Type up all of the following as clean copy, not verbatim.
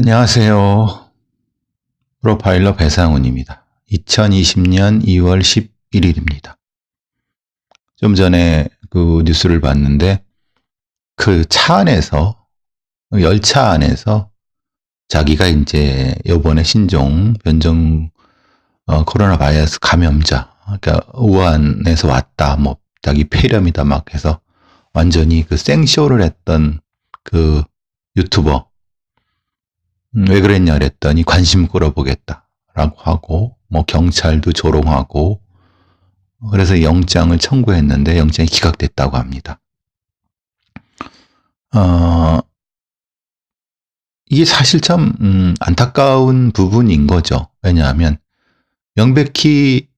안녕하세요. 프로파일러 배상훈입니다. 2020년 2월 11일입니다. 좀 전에 그 뉴스를 봤는데 그 차 안에서, 열차 안에서 자기가 이제 요번에 신종 변종 코로나 바이러스 감염자, 그러니까 우한에서 왔다, 뭐 자기 폐렴이다 막 해서 완전히 그 생쇼를 했던 그 유튜버, 왜 그랬냐 그랬더니 관심 끌어보겠다라고 하고, 뭐 경찰도 조롱하고, 그래서 영장을 청구했는데 영장이 기각됐다고 합니다. 이게 사실 참 안타까운 부분인 거죠. 왜냐하면 명백히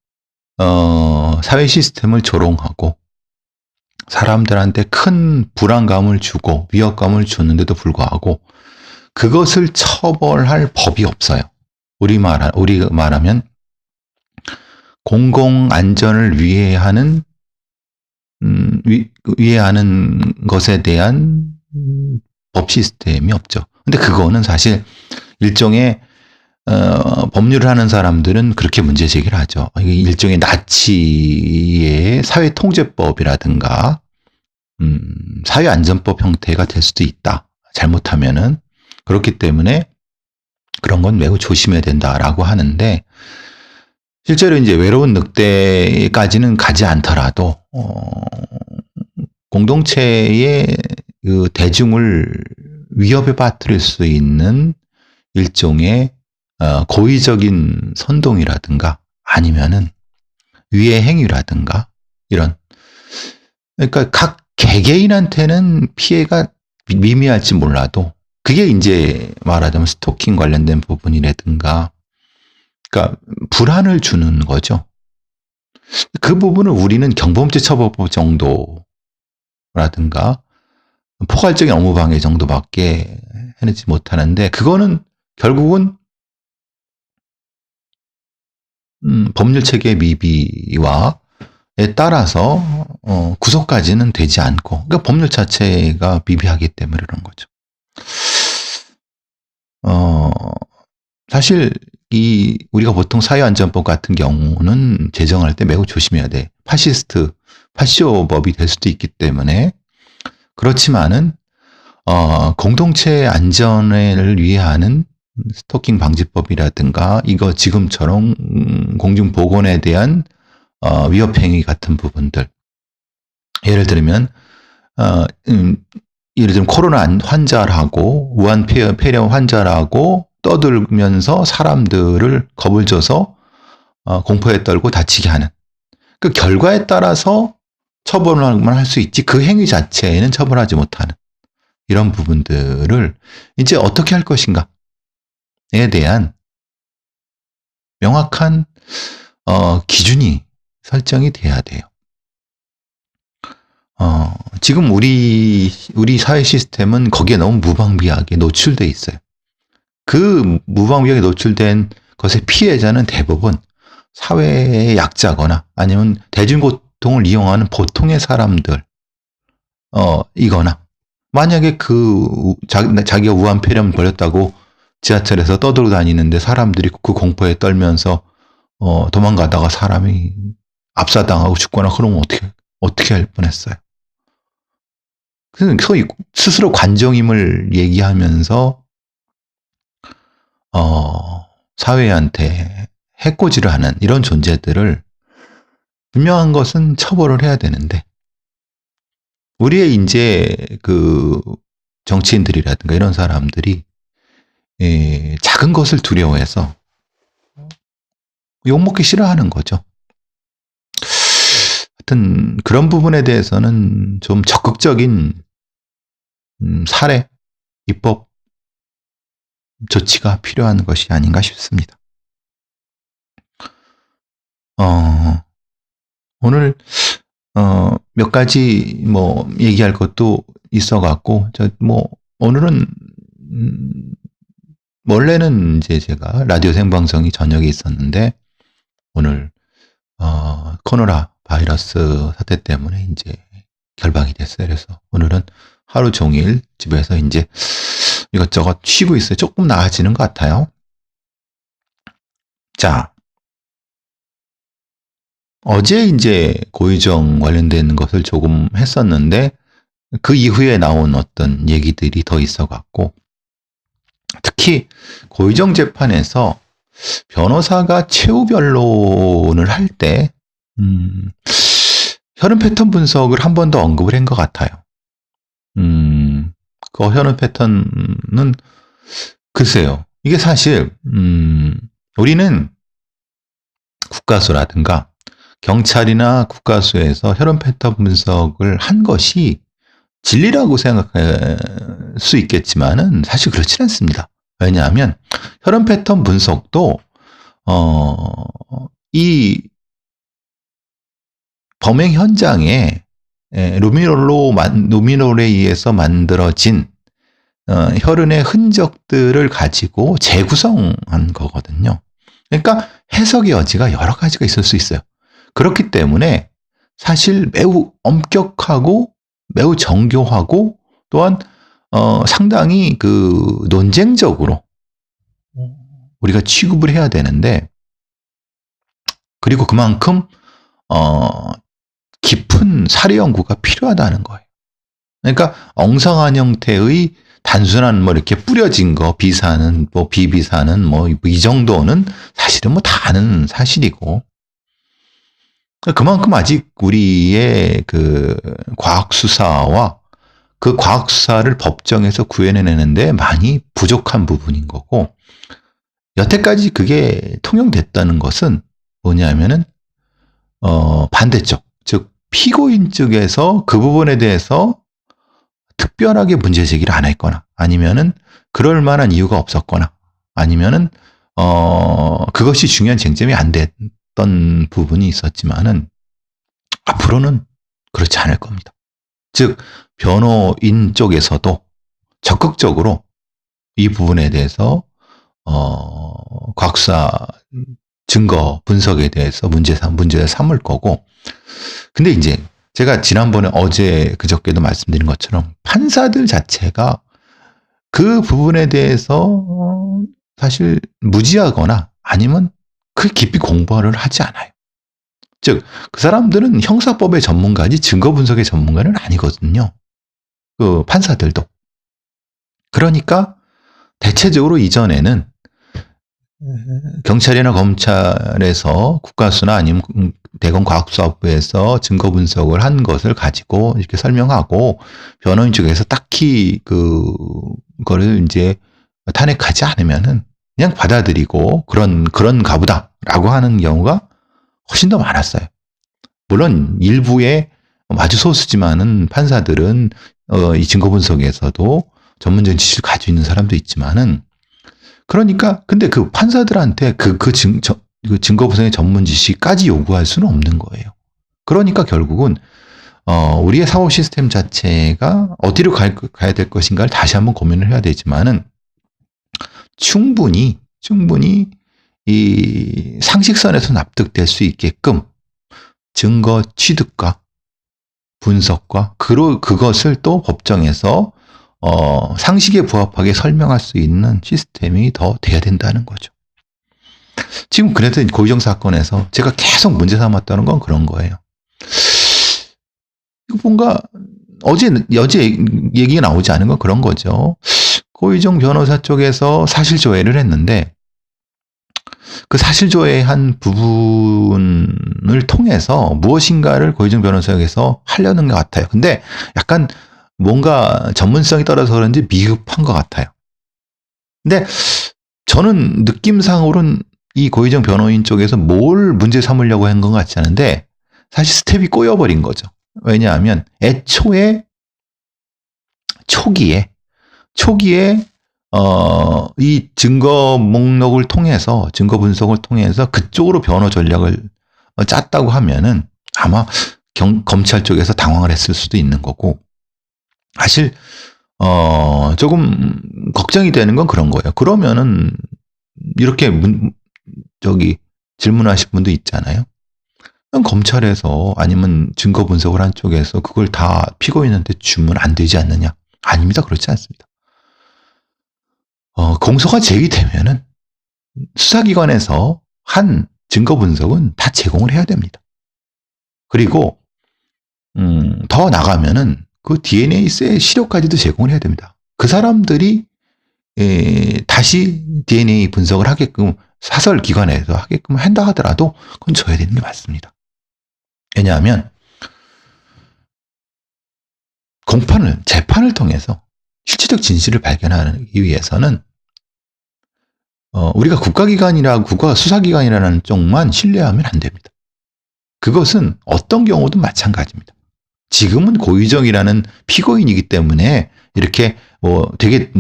사회 시스템을 조롱하고 사람들한테 큰 불안감을 주고 위협감을 줬는데도 불구하고 그것을 처벌할 법이 없어요. 우리 말하면 공공 안전을 위해 하는 것에 대한 법 시스템이 없죠. 근데 그거는 사실 일종의 법률을 하는 사람들은 그렇게 문제 제기를 하죠. 이게 일종의 나치의 사회통제법이라든가 사회안전법 형태가 될 수도 있다. 잘못하면은. 그렇기 때문에 그런 건 매우 조심해야 된다라고 하는데, 실제로 이제 외로운 늑대까지는 가지 않더라도 공동체의 그 대중을 위협에 빠뜨릴 수 있는 일종의 고의적인 선동이라든가 아니면은 위해 행위라든가 이런, 그러니까 각 개개인한테는 피해가 미미할지 몰라도 그게 이제 말하자면 스토킹 관련된 부분이라든가, 그러니까 불안을 주는 거죠. 그 부분을 우리는 경범죄 처벌법 정도라든가 포괄적인 업무방해 정도밖에 해내지 못하는데, 그거는 결국은 법률 체계의 미비와에 따라서 구속까지는 되지 않고, 그러니까 법률 자체가 미비하기 때문에 그런 거죠. 사실 우리가 보통 사회안전법 같은 경우는 제정할 때 매우 조심해야 돼. 파쇼법이 될 수도 있기 때문에. 그렇지만은 공동체 안전을 위해 하는 스토킹 방지법이라든가 이거 지금처럼 공중 보건에 대한 위협 행위 같은 부분들, 예를 들면 코로나 환자라고 우한 폐렴 환자라고 떠들면서 사람들을 겁을 줘서 공포에 떨고 다치게 하는, 그 결과에 따라서 처벌만 할 수 있지 그 행위 자체에는 처벌하지 못하는 이런 부분들을 이제 어떻게 할 것인가에 대한 명확한 기준이 설정이 돼야 돼요. 지금 우리 사회 시스템은 거기에 너무 무방비하게 노출돼 있어요. 그 무방비하게 노출된 것의 피해자는 대부분 사회의 약자거나 아니면 대중교통을 이용하는 보통의 사람들, 이거나, 만약에 자기가 우한 폐렴 걸렸다고 지하철에서 떠들고 다니는데 사람들이 그 공포에 떨면서 도망가다가 사람이 압사당하고 죽거나 그러면 어떻게 할 뻔했어요. 그래서 스스로 관정임을 얘기하면서 사회한테 해코지를 하는 이런 존재들을, 분명한 것은 처벌을 해야 되는데, 우리의 이제 그 정치인들이라든가 이런 사람들이 작은 것을 두려워해서 욕먹기 싫어하는 거죠. 하여튼 그런 부분에 대해서는 좀 적극적인 사례, 입법 조치가 필요한 것이 아닌가 싶습니다. 오늘 몇 가지 뭐 얘기할 것도 있어갖고, 오늘은 원래는 이제 제가 라디오 생방송이 저녁에 있었는데 오늘 코로나 바이러스 사태 때문에 이제 결방이 됐어요. 그래서 오늘은 하루 종일 집에서 이제 이것저것 쉬고 있어요. 조금 나아지는 것 같아요. 자, 어제 이제 고의정 관련된 것을 조금 했었는데 그 이후에 나온 어떤 얘기들이 더 있어 갖고, 특히 고의정 재판에서 변호사가 최후 변론을 할 때 혈흔 패턴 분석을 한 번 더 언급을 한 것 같아요. 그 혈흔 패턴은 글쎄요. 이게 사실 우리는 국가수라든가 경찰이나 국가수에서 혈흔 패턴 분석을 한 것이 진리라고 생각할 수 있겠지만은 사실 그렇진 않습니다. 왜냐하면 혈흔 패턴 분석도 이 범행 현장에 루미놀에 의해서 만들어진 혈흔의 흔적들을 가지고 재구성한 거거든요. 그러니까 해석의 여지가 여러 가지가 있을 수 있어요. 그렇기 때문에 사실 매우 엄격하고 매우 정교하고 또한 상당히 그 논쟁적으로 우리가 취급을 해야 되는데, 그리고 그만큼 깊은 사례 연구가 필요하다는 거예요. 그러니까 엉성한 형태의 단순한 뭐 이렇게 뿌려진 거, 비사는 뭐 비비사는 뭐 이 정도는 사실은 뭐 다 아는 사실이고, 그만큼 아직 우리의 그 과학 수사와 그 과학 수사를 법정에서 구현해내는데 많이 부족한 부분인 거고, 여태까지 그게 통용됐다는 것은 뭐냐면은 반대쪽, 즉 피고인 측에서 그 부분에 대해서 특별하게 문제 제기를 안 했거나, 아니면은 그럴 만한 이유가 없었거나, 아니면은 그것이 중요한 쟁점이 안 됐던 부분이 있었지만은 앞으로는 그렇지 않을 겁니다. 즉 변호인 쪽에서도 적극적으로 이 부분에 대해서 과학수사 증거 분석에 대해서 문제를 삼을 거고, 근데 이제 제가 지난번에 어제 그저께도 말씀드린 것처럼 판사들 자체가 그 부분에 대해서 사실 무지하거나 아니면 그 깊이 공부를 하지 않아요. 즉 그 사람들은 형사법의 전문가지 증거 분석의 전문가는 아니거든요. 그 판사들도. 그러니까 대체적으로 이전에는 경찰이나 검찰에서 국가수나 아니면 대검 과학수사부에서 증거 분석을 한 것을 가지고 이렇게 설명하고 변호인 쪽에서 딱히 그거를 이제 탄핵하지 않으면은 그냥 받아들이고 그런가 보다라고 하는 경우가 훨씬 더 많았어요. 물론 일부의 아주 소수지만은 판사들은 이 증거 분석에서도 전문적인 지식을 가지고 있는 사람도 있지만은, 그러니까 근데 그 판사들한테 그 증거 분석의 전문 지식까지 요구할 수는 없는 거예요. 그러니까 결국은 우리의 사법 시스템 자체가 어디로 가야 될 것인가를 다시 한번 고민을 해야 되지만은 충분히 이 상식선에서 납득될 수 있게끔 증거 취득과 분석과 그것을 또 법정에서 상식에 부합하게 설명할 수 있는 시스템이 더 돼야 된다는 거죠. 지금 그래서 고의정 사건에서 제가 계속 문제 삼았다는 건 그런 거예요. 뭔가 어제 얘기가 나오지 않은 건 그런 거죠. 고의정 변호사 쪽에서 사실조회를 했는데 그 사실조회한 부분을 통해서 무엇인가를 고의정 변호사에게서 하려는 것 같아요. 근데 약간 뭔가 전문성이 떨어져서 그런지 미흡한 것 같아요. 근데 저는 느낌상으로는 이 고의정 변호인 쪽에서 뭘 문제 삼으려고 한 것 같지 않은데 사실 스텝이 꼬여버린 거죠. 왜냐하면 애초에 초기에 이 증거 목록을 통해서 증거 분석을 통해서 그쪽으로 변호 전략을 짰다고 하면은 아마 검찰 쪽에서 당황을 했을 수도 있는 거고, 사실 조금 걱정이 되는 건 그런 거예요. 그러면은 이렇게 질문하신 분도 있잖아요. 검찰에서 아니면 증거 분석을 한 쪽에서 그걸 다 피고인한테 주면 안 되지 않느냐? 아닙니다. 그렇지 않습니다. 공소가 제기되면은 수사기관에서 한 증거 분석은 다 제공을 해야 됩니다. 그리고 더 나가면은 그 DNA 세 시료까지도 제공을 해야 됩니다. 그 사람들이 다시 DNA 분석을 하게끔 사설 기관에서 하게끔 한다 하더라도 그건 줘야 되는 게 맞습니다. 왜냐하면 재판을 통해서 실체적 진실을 발견하기 위해서는 우리가 국가 수사기관이라는 쪽만 신뢰하면 안 됩니다. 그것은 어떤 경우도 마찬가지입니다. 지금은 고유정이라는 피고인이기 때문에 이렇게 되게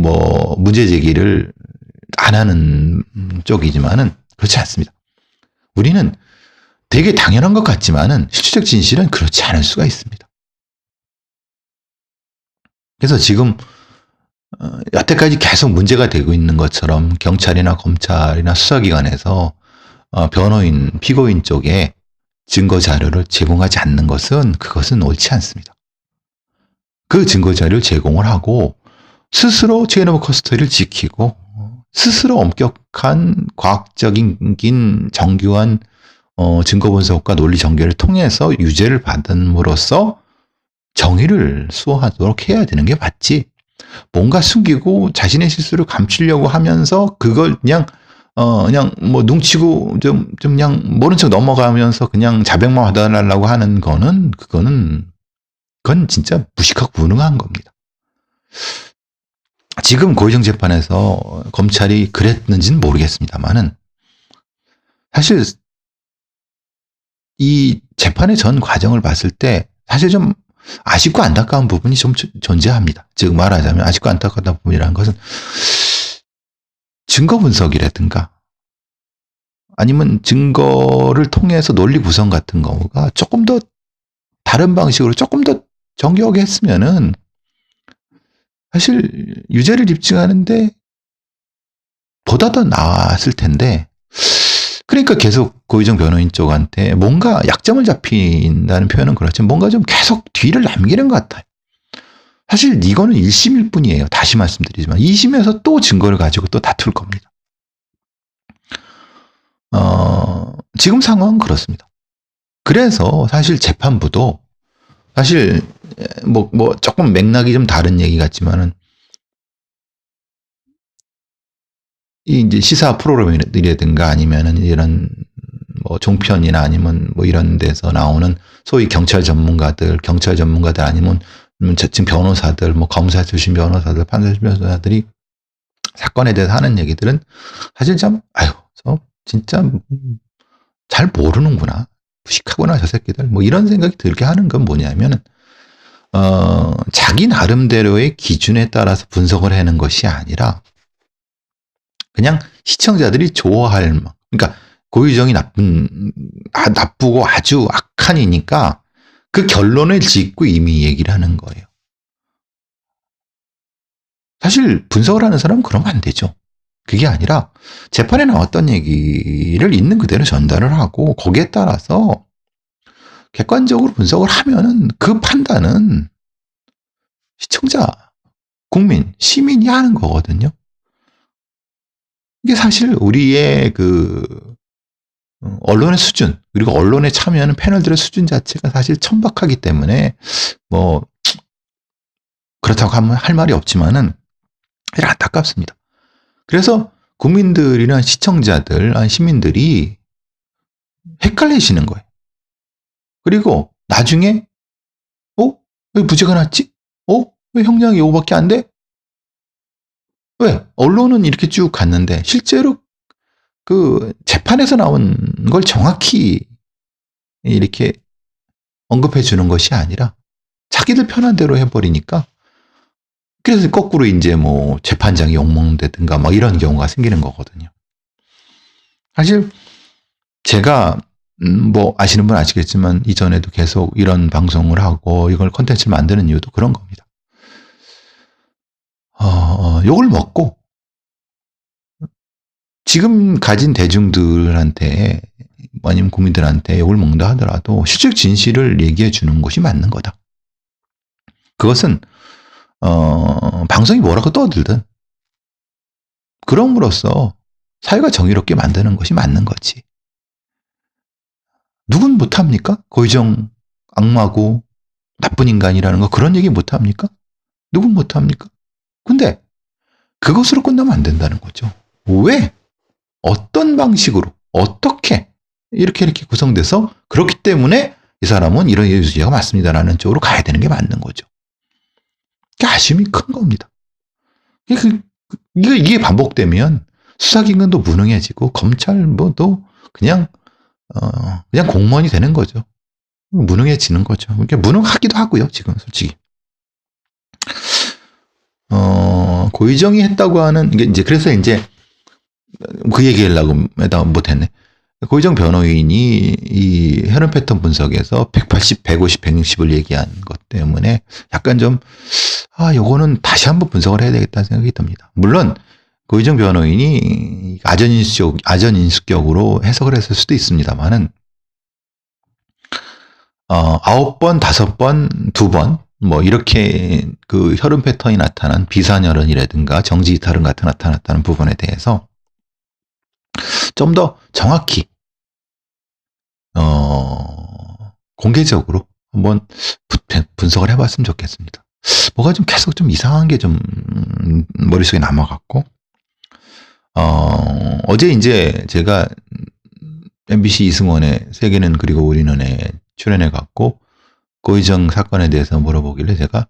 문제 제기를 안 하는 쪽이지만은 그렇지 않습니다. 우리는 되게 당연한 것 같지만은 실질적 진실은 그렇지 않을 수가 있습니다. 그래서 지금 여태까지 계속 문제가 되고 있는 것처럼 경찰이나 검찰이나 수사기관에서 변호인, 피고인 쪽에 증거 자료를 제공하지 않는 그것은 옳지 않습니다. 그 증거 자료를 제공을 하고 스스로 체인 오브 커스터디를 지키고 스스로 엄격한 과학적인 정교한 증거 분석과 논리 전개를 통해서 유죄를 받음으로써 정의를 수호하도록 해야 되는 게 맞지. 뭔가 숨기고 자신의 실수를 감추려고 하면서 그걸 그냥 눈치고 좀 그냥 모른 척 넘어가면서 그냥 자백만 받아달라고 하는 그건 진짜 무식하고 무능한 겁니다. 지금 고의정 재판에서 검찰이 그랬는지는 모르겠습니다만은 사실 이 재판의 전 과정을 봤을 때 사실 좀 아쉽고 안타까운 부분이 좀 존재합니다. 즉 말하자면 아쉽고 안타까운 부분이라는 것은 증거 분석이라든가 아니면 증거를 통해서 논리 구성 같은 경우가 조금 더 다른 방식으로 조금 더 정교하게 했으면은 사실 유죄를 입증하는데 보다 더 나았을 텐데 그러니까 계속 고의정 변호인 쪽한테 뭔가 약점을 잡힌다는 표현은 그렇지만 뭔가 좀 계속 뒤를 남기는 것 같아요. 사실 이거는 1심일 뿐이에요. 다시 말씀드리지만 2심에서 또 증거를 가지고 또 다툴 겁니다. 지금 상황은 그렇습니다. 그래서 사실 재판부도 사실 조금 맥락이 좀 다른 얘기 같지만은 이제 시사 프로그램이라든가 아니면은 이런 종편이나 아니면 이런 데서 나오는 소위 경찰 전문가들 아니면 지금 변호사들, 검사 출신 변호사들, 판사 출신 변호사들이 사건에 대해서 하는 얘기들은 사실 진짜 잘 모르는구나. 무식하구나, 저 새끼들. 이런 생각이 들게 하는 건 뭐냐면은, 자기 나름대로의 기준에 따라서 분석을 하는 것이 아니라, 그냥 시청자들이 좋아할 그러니까 고의정이 나쁘고 아주 악한이니까 그 결론을 짓고 이미 얘기를 하는 거예요. 사실 분석을 하는 사람은 그러면 안 되죠. 그게 아니라 재판에 나왔던 얘기를 있는 그대로 전달을 하고 거기에 따라서 객관적으로 분석을 하면은 그 판단은 시청자, 국민, 시민이 하는 거거든요. 이게 사실 우리의 언론의 수준, 그리고 언론에 참여하는 패널들의 수준 자체가 사실 천박하기 때문에, 그렇다고 하면 할 말이 없지만은, 안타깝습니다. 그래서 국민들이나 시청자들, 시민들이 헷갈리시는 거예요. 그리고 나중에, 왜 무죄가 났지? 왜 형량이 이거밖에 안 돼? 왜? 언론은 이렇게 쭉 갔는데 실제로 그 재판에서 나온 걸 정확히 이렇게 언급해 주는 것이 아니라 자기들 편한 대로 해버리니까 그래서 거꾸로 이제 재판장이 욕먹는다든가 이런 경우가 생기는 거거든요. 사실 제가 아시는 분 아시겠지만 이전에도 계속 이런 방송을 하고 이걸 콘텐츠를 만드는 이유도 그런 겁니다. 욕을 먹고 지금 가진 대중들한테 아니면 국민들한테 욕을 먹는다 하더라도 실적 진실을 얘기해 주는 것이 맞는 거다. 그것은 방송이 뭐라고 떠들든 그럼으로써 사회가 정의롭게 만드는 것이 맞는 거지. 누군 못합니까? 고의정 악마고 나쁜 인간이라는 거 그런 얘기 못합니까? 누군 못합니까? 근데 그것으로 끝나면 안 된다는 거죠. 왜? 어떤 방식으로? 어떻게? 이렇게 구성돼서 그렇기 때문에 이 사람은 이런 예수제가 맞습니다라는 쪽으로 가야 되는 게 맞는 거죠. 아쉬움이 큰 겁니다. 이게 반복되면 수사기관도 무능해지고 검찰도 그냥 공무원이 되는 거죠. 무능해지는 거죠. 그러니까 무능하기도 하고요. 지금 솔직히 고의정이 했다고 하는 게 이제 그래서 이제 그 얘기하려고 못했네. 고의정 변호인이 이 혈흔 패턴 분석에서 180, 150, 160을 얘기한 것 때문에 약간 좀 요거는 다시 한번 분석을 해야 되겠다는 생각이 듭니다. 물론 고의정 변호인이 아전인수격으로 해석을 했을 수도 있습니다만은 9번, 5번, 2번 뭐 이렇게 그 혈흔 패턴이 나타난 비산혈흔이라든가 정지이탈은 같은 나타났다는 부분에 대해서 좀 더 정확히 공개적으로 한번 분석을 해봤으면 좋겠습니다. 뭐가 좀 계속 좀 이상한 게 좀 머릿속에 남아갖고 어제 이제 제가 MBC 이승원의 세계는 그리고 우리는에 출연해갖고 고의정 사건에 대해서 물어보길래 제가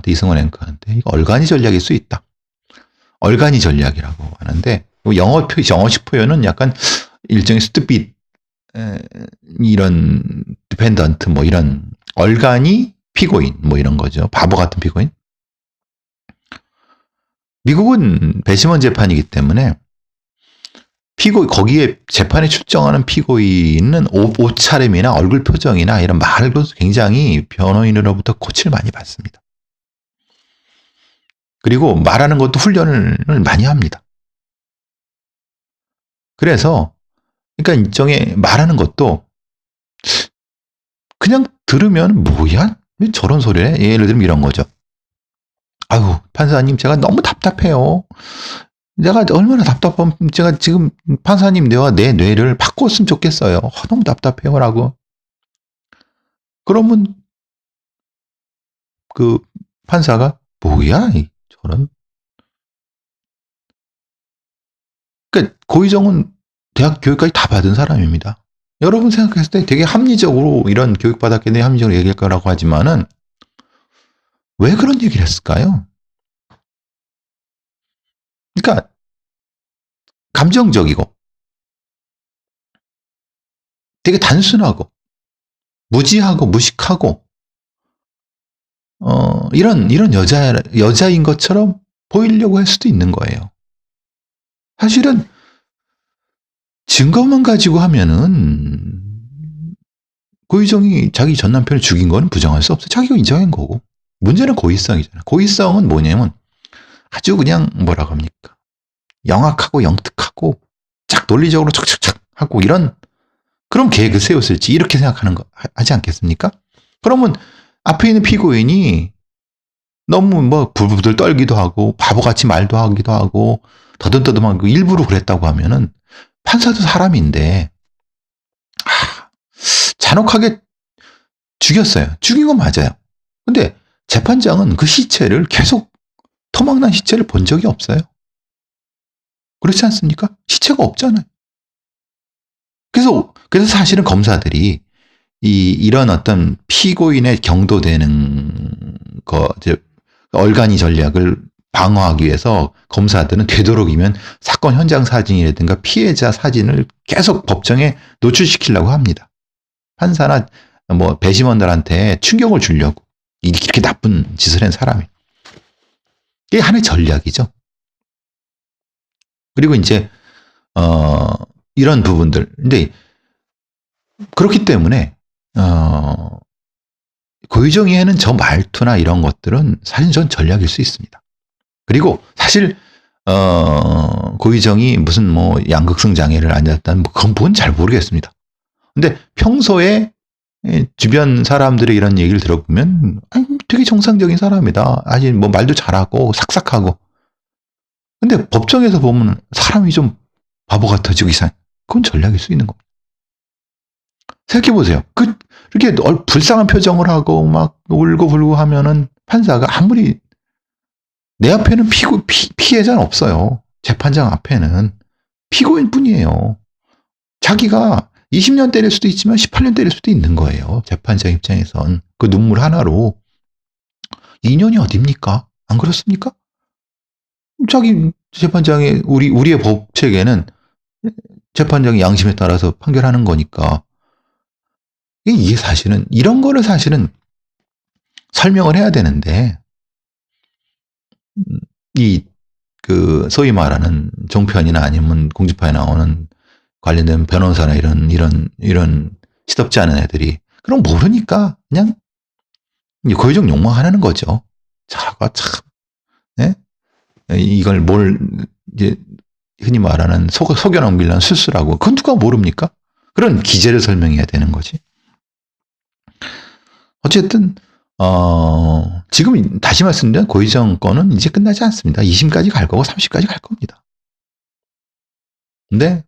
이승원 앵커한테 이거 얼간이 전략일 수 있다. 얼간이 전략이라고 하는데 영어식 표현은 약간 일종의 스투핏 이런 디펜던트 뭐 이런 얼간이 피고인 뭐 이런 거죠. 바보 같은 피고인. 미국은 배심원 재판이기 때문에 거기에 재판에 출정하는 피고인은 옷차림이나 얼굴 표정이나 이런 말도 굉장히 변호인으로부터 코치를 많이 받습니다. 그리고 말하는 것도 훈련을 많이 합니다. 그래서 그러니까 일종의 말하는 것도 그냥 들으면 뭐야? 왜 저런 소리를 해? 예를 들면 이런 거죠. 아유, 판사님 제가 너무 답답해요. 내가 얼마나 답답하면 제가 지금 판사님 내 뇌를 바꿨으면 좋겠어요. 너무 답답해요 라고. 그러면 그 판사가 뭐야? 저런. 그러니까 고의정은 대학 교육까지 다 받은 사람입니다. 여러분 생각했을 때 되게 합리적으로 이런 교육받았기 때문에 합리적으로 얘기할 거라고 하지만은 왜 그런 얘기를 했을까요? 그러니까 감정적이고 되게 단순하고 무지하고 무식하고 이런 여자인 것처럼 보이려고 할 수도 있는 거예요. 사실은 증거만 가지고 하면은 고의정이 자기 전 남편을 죽인 건 부정할 수 없어요. 자기가 인정한 거고. 문제는 고의성이잖아요. 고의성은 뭐냐면 아주 그냥 뭐라고 합니까? 영악하고 영특하고 쫙 논리적으로 착착착 하고 이런 그런 계획을 세웠을지 이렇게 생각하는 거 하지 않겠습니까? 그러면 앞에 있는 피고인이 너무 뭐 부들부들 떨기도 하고 바보같이 말도 하기도 하고 더듬더듬하고 일부러 그랬다고 하면은 판사도 사람인데 잔혹하게 죽였어요. 죽인 건 맞아요. 근데 재판장은 그 시체를 계속 토막난 시체를 본 적이 없어요. 그렇지 않습니까? 시체가 없잖아요. 그래서 사실은 검사들이 이런 어떤 피고인의 경도되는 얼간이 전략을 방어하기 위해서 검사들은 되도록이면 사건 현장 사진이라든가 피해자 사진을 계속 법정에 노출시키려고 합니다. 판사나 뭐 배심원들한테 충격을 주려고 이렇게 나쁜 짓을 한 사람이. 이게 하나의 전략이죠. 그리고 이제 이런 부분들. 근데 그렇기 때문에 고의정이 하는 저 말투나 이런 것들은 사실 전 전략일 수 있습니다. 그리고 사실 고의정이 무슨 뭐 양극성 장애를 앓았다는 그건 잘 모르겠습니다. 근데 평소에 주변 사람들의 이런 얘기를 들어보면 되게 정상적인 사람이다. 아직 뭐 말도 잘하고 삭삭하고. 근데 법정에서 보면 사람이 좀 바보 같아지고 이상해. 그건 전략일 수 있는 겁니다. 생각해보세요. 이렇게 불쌍한 표정을 하고 막 울고 불고 하면은 판사가 아무리 내 앞에는 피해자는 없어요. 재판장 앞에는 피고인 뿐이에요. 자기가 20년 때릴 수도 있지만 18년 때릴 수도 있는 거예요. 재판장 입장에선. 그 눈물 하나로 2년이 어딥니까? 안 그렇습니까? 자기 재판장의 우리의 법 체계는 재판장의 양심에 따라서 판결하는 거니까 이게 사실은 이런 거를 사실은 설명을 해야 되는데 이 그 소위 말하는 종편이나 아니면 공지파에 나오는 관련된 변호사나 이런 시덥지 않은 애들이 그럼 모르니까 그냥 고의적 욕망하는 거죠. 자가 참, 네? 이걸 이제 흔히 말하는 속여 넘기려는 술수라고. 그건 누가 모릅니까? 그런 기제를 설명해야 되는 거지. 어쨌든 지금 다시 말씀드리면 고의정 건은 이제 끝나지 않습니다. 2심까지 갈 거고 3심까지 갈 겁니다. 근데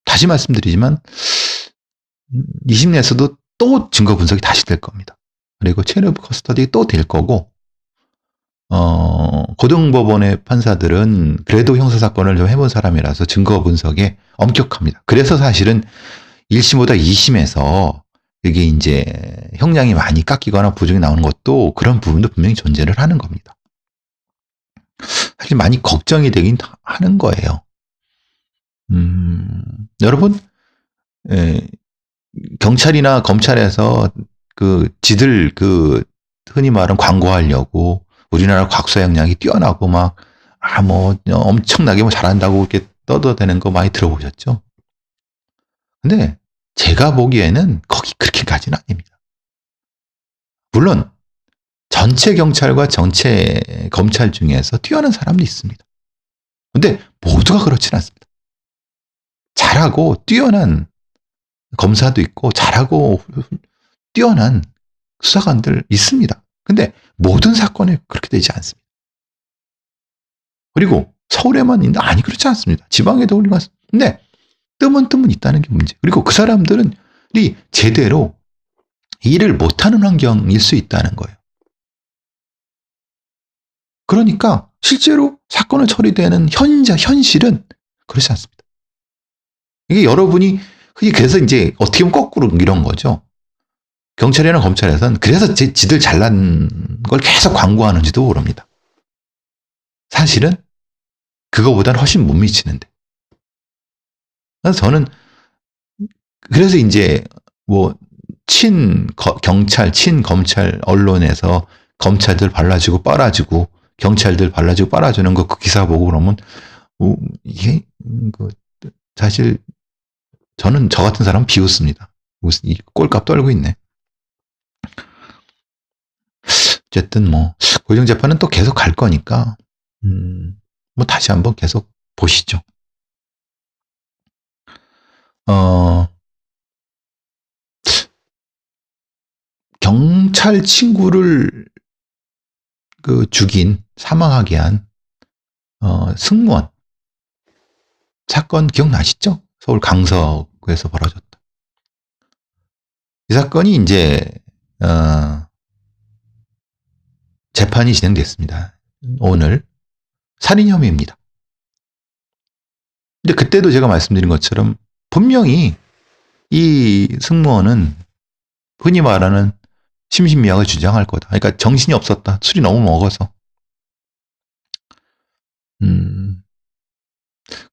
다시 말씀드리지만 2심 내에서도 또 증거 분석이 다시 될 겁니다. 그리고 체인 오브 커스터디 또 될 거고 고등법원의 판사들은 그래도 형사사건을 좀 해본 사람이라서 증거 분석에 엄격합니다. 그래서 사실은 1심보다 2심에서 이게 이제 형량이 많이 깎이거나 부정이 나오는 것도 그런 부분도 분명히 존재를 하는 겁니다. 사실 많이 걱정이 되긴 하는 거예요. 여러분, 경찰이나 검찰에서 지들 흔히 말하는 광고하려고 우리나라 과학수사 역량이 뛰어나고 엄청나게 잘한다고 이렇게 떠들어대는 거 많이 들어보셨죠? 근데 제가 보기에는 거기 그렇게까지는 아닙니다. 물론 전체 경찰과 전체 검찰 중에서 뛰어난 사람도 있습니다. 근데 모두가 그렇지는 않습니다. 잘하고 뛰어난 검사도 있고 잘하고 뛰어난 수사관들 있습니다. 근데 모든 사건에 그렇게 되지 않습니다. 그리고 서울에만 있는데 아니 그렇지 않습니다. 지방에도 올라갔습니다. 근데 뜸은 있다는 게 문제. 그리고 그 사람들은 제대로 일을 못하는 환경일 수 있다는 거예요. 그러니까 실제로 사건을 처리되는 현실은 그렇지 않습니다. 이게 여러분이 그래서 이제 어떻게 보면 거꾸로 이런 거죠. 경찰이나 검찰에서는 그래서 지들 잘난 걸 계속 광고하는지도 모릅니다. 사실은 그거보다는 훨씬 못 미치는데. 그래서 저는 그래서 이제 경찰, 친검찰 언론에서 검찰들 발라주고 빨아주고 경찰들 발라주고 빨아주는 거 그 기사 보고 그러면 이게 사실 저는 저 같은 사람 비웃습니다. 무슨 꼴값 떨고 있네. 어쨌든 고의정 재판은 또 계속 갈 거니까 다시 한번 계속 보시죠. 경찰 친구를 죽인 사망하게 한 승무원 사건 기억나시죠? 서울 강서구에서 벌어졌다. 이 사건이 이제 재판이 진행됐습니다. 오늘 살인 혐의입니다. 근데 그때도 제가 말씀드린 것처럼 분명히 이 승무원은 흔히 말하는 심신미약을 주장할 거다. 그러니까 정신이 없었다. 술이 너무 먹어서.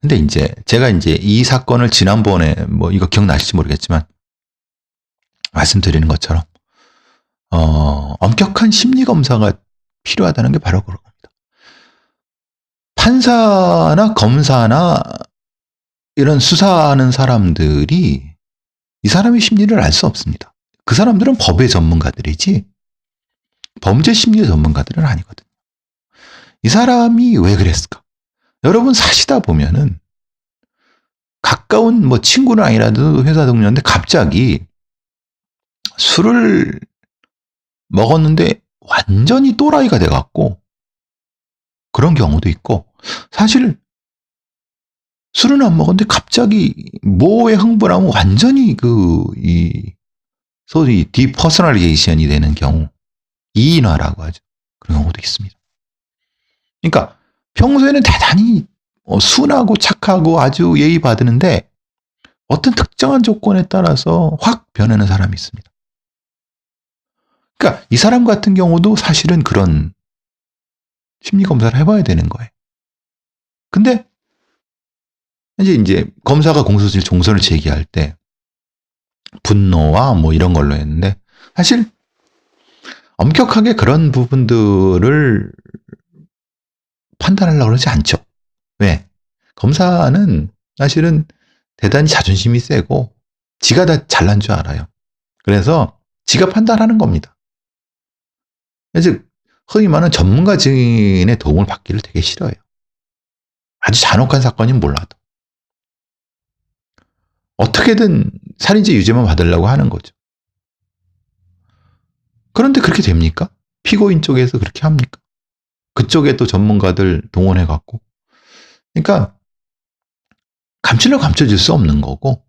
근데 제가 이 사건을 지난번에 이거 기억나실지 모르겠지만 말씀드리는 것처럼 엄격한 심리 검사가 필요하다는 게 바로 그런 겁니다. 판사나 검사나 이런 수사하는 사람들이 이 사람의 심리를 알 수 없습니다. 그 사람들은 법의 전문가들이지 범죄 심리 전문가들은 아니거든요. 이 사람이 왜 그랬을까? 여러분 사시다 보면은 가까운 친구는 아니라도 회사 동료인데 갑자기 술을 먹었는데 완전히 또라이가 돼갖고 그런 경우도 있고 사실 술은 안 먹었는데 갑자기 뭐에 흥분하면 완전히 소위 디퍼스널리제이션이 되는 경우, 이인화라고 하죠. 그런 경우도 있습니다. 그러니까 평소에는 대단히 순하고 착하고 아주 예의 받는데 어떤 특정한 조건에 따라서 확 변하는 사람이 있습니다. 그러니까 이 사람 같은 경우도 사실은 그런 심리 검사를 해봐야 되는 거예요. 근데 이제 검사가 공소실 종선을 제기할 때 분노와 뭐 이런 걸로 했는데, 사실 엄격하게 그런 부분들을 판단하려고 그러지 않죠. 왜? 검사는 사실은 대단히 자존심이 세고 지가 다 잘난 줄 알아요. 그래서 지가 판단하는 겁니다. 즉 흔히 말하는 전문가 증인의 도움을 받기를 되게 싫어해요. 아주 잔혹한 사건이면 몰라도 어떻게든 살인죄 유죄만 받으려고 하는 거죠. 그런데 그렇게 됩니까? 피고인 쪽에서 그렇게 합니까? 그쪽에 또 전문가들 동원해갖고. 그러니까 감추려 감춰질 수 없는 거고,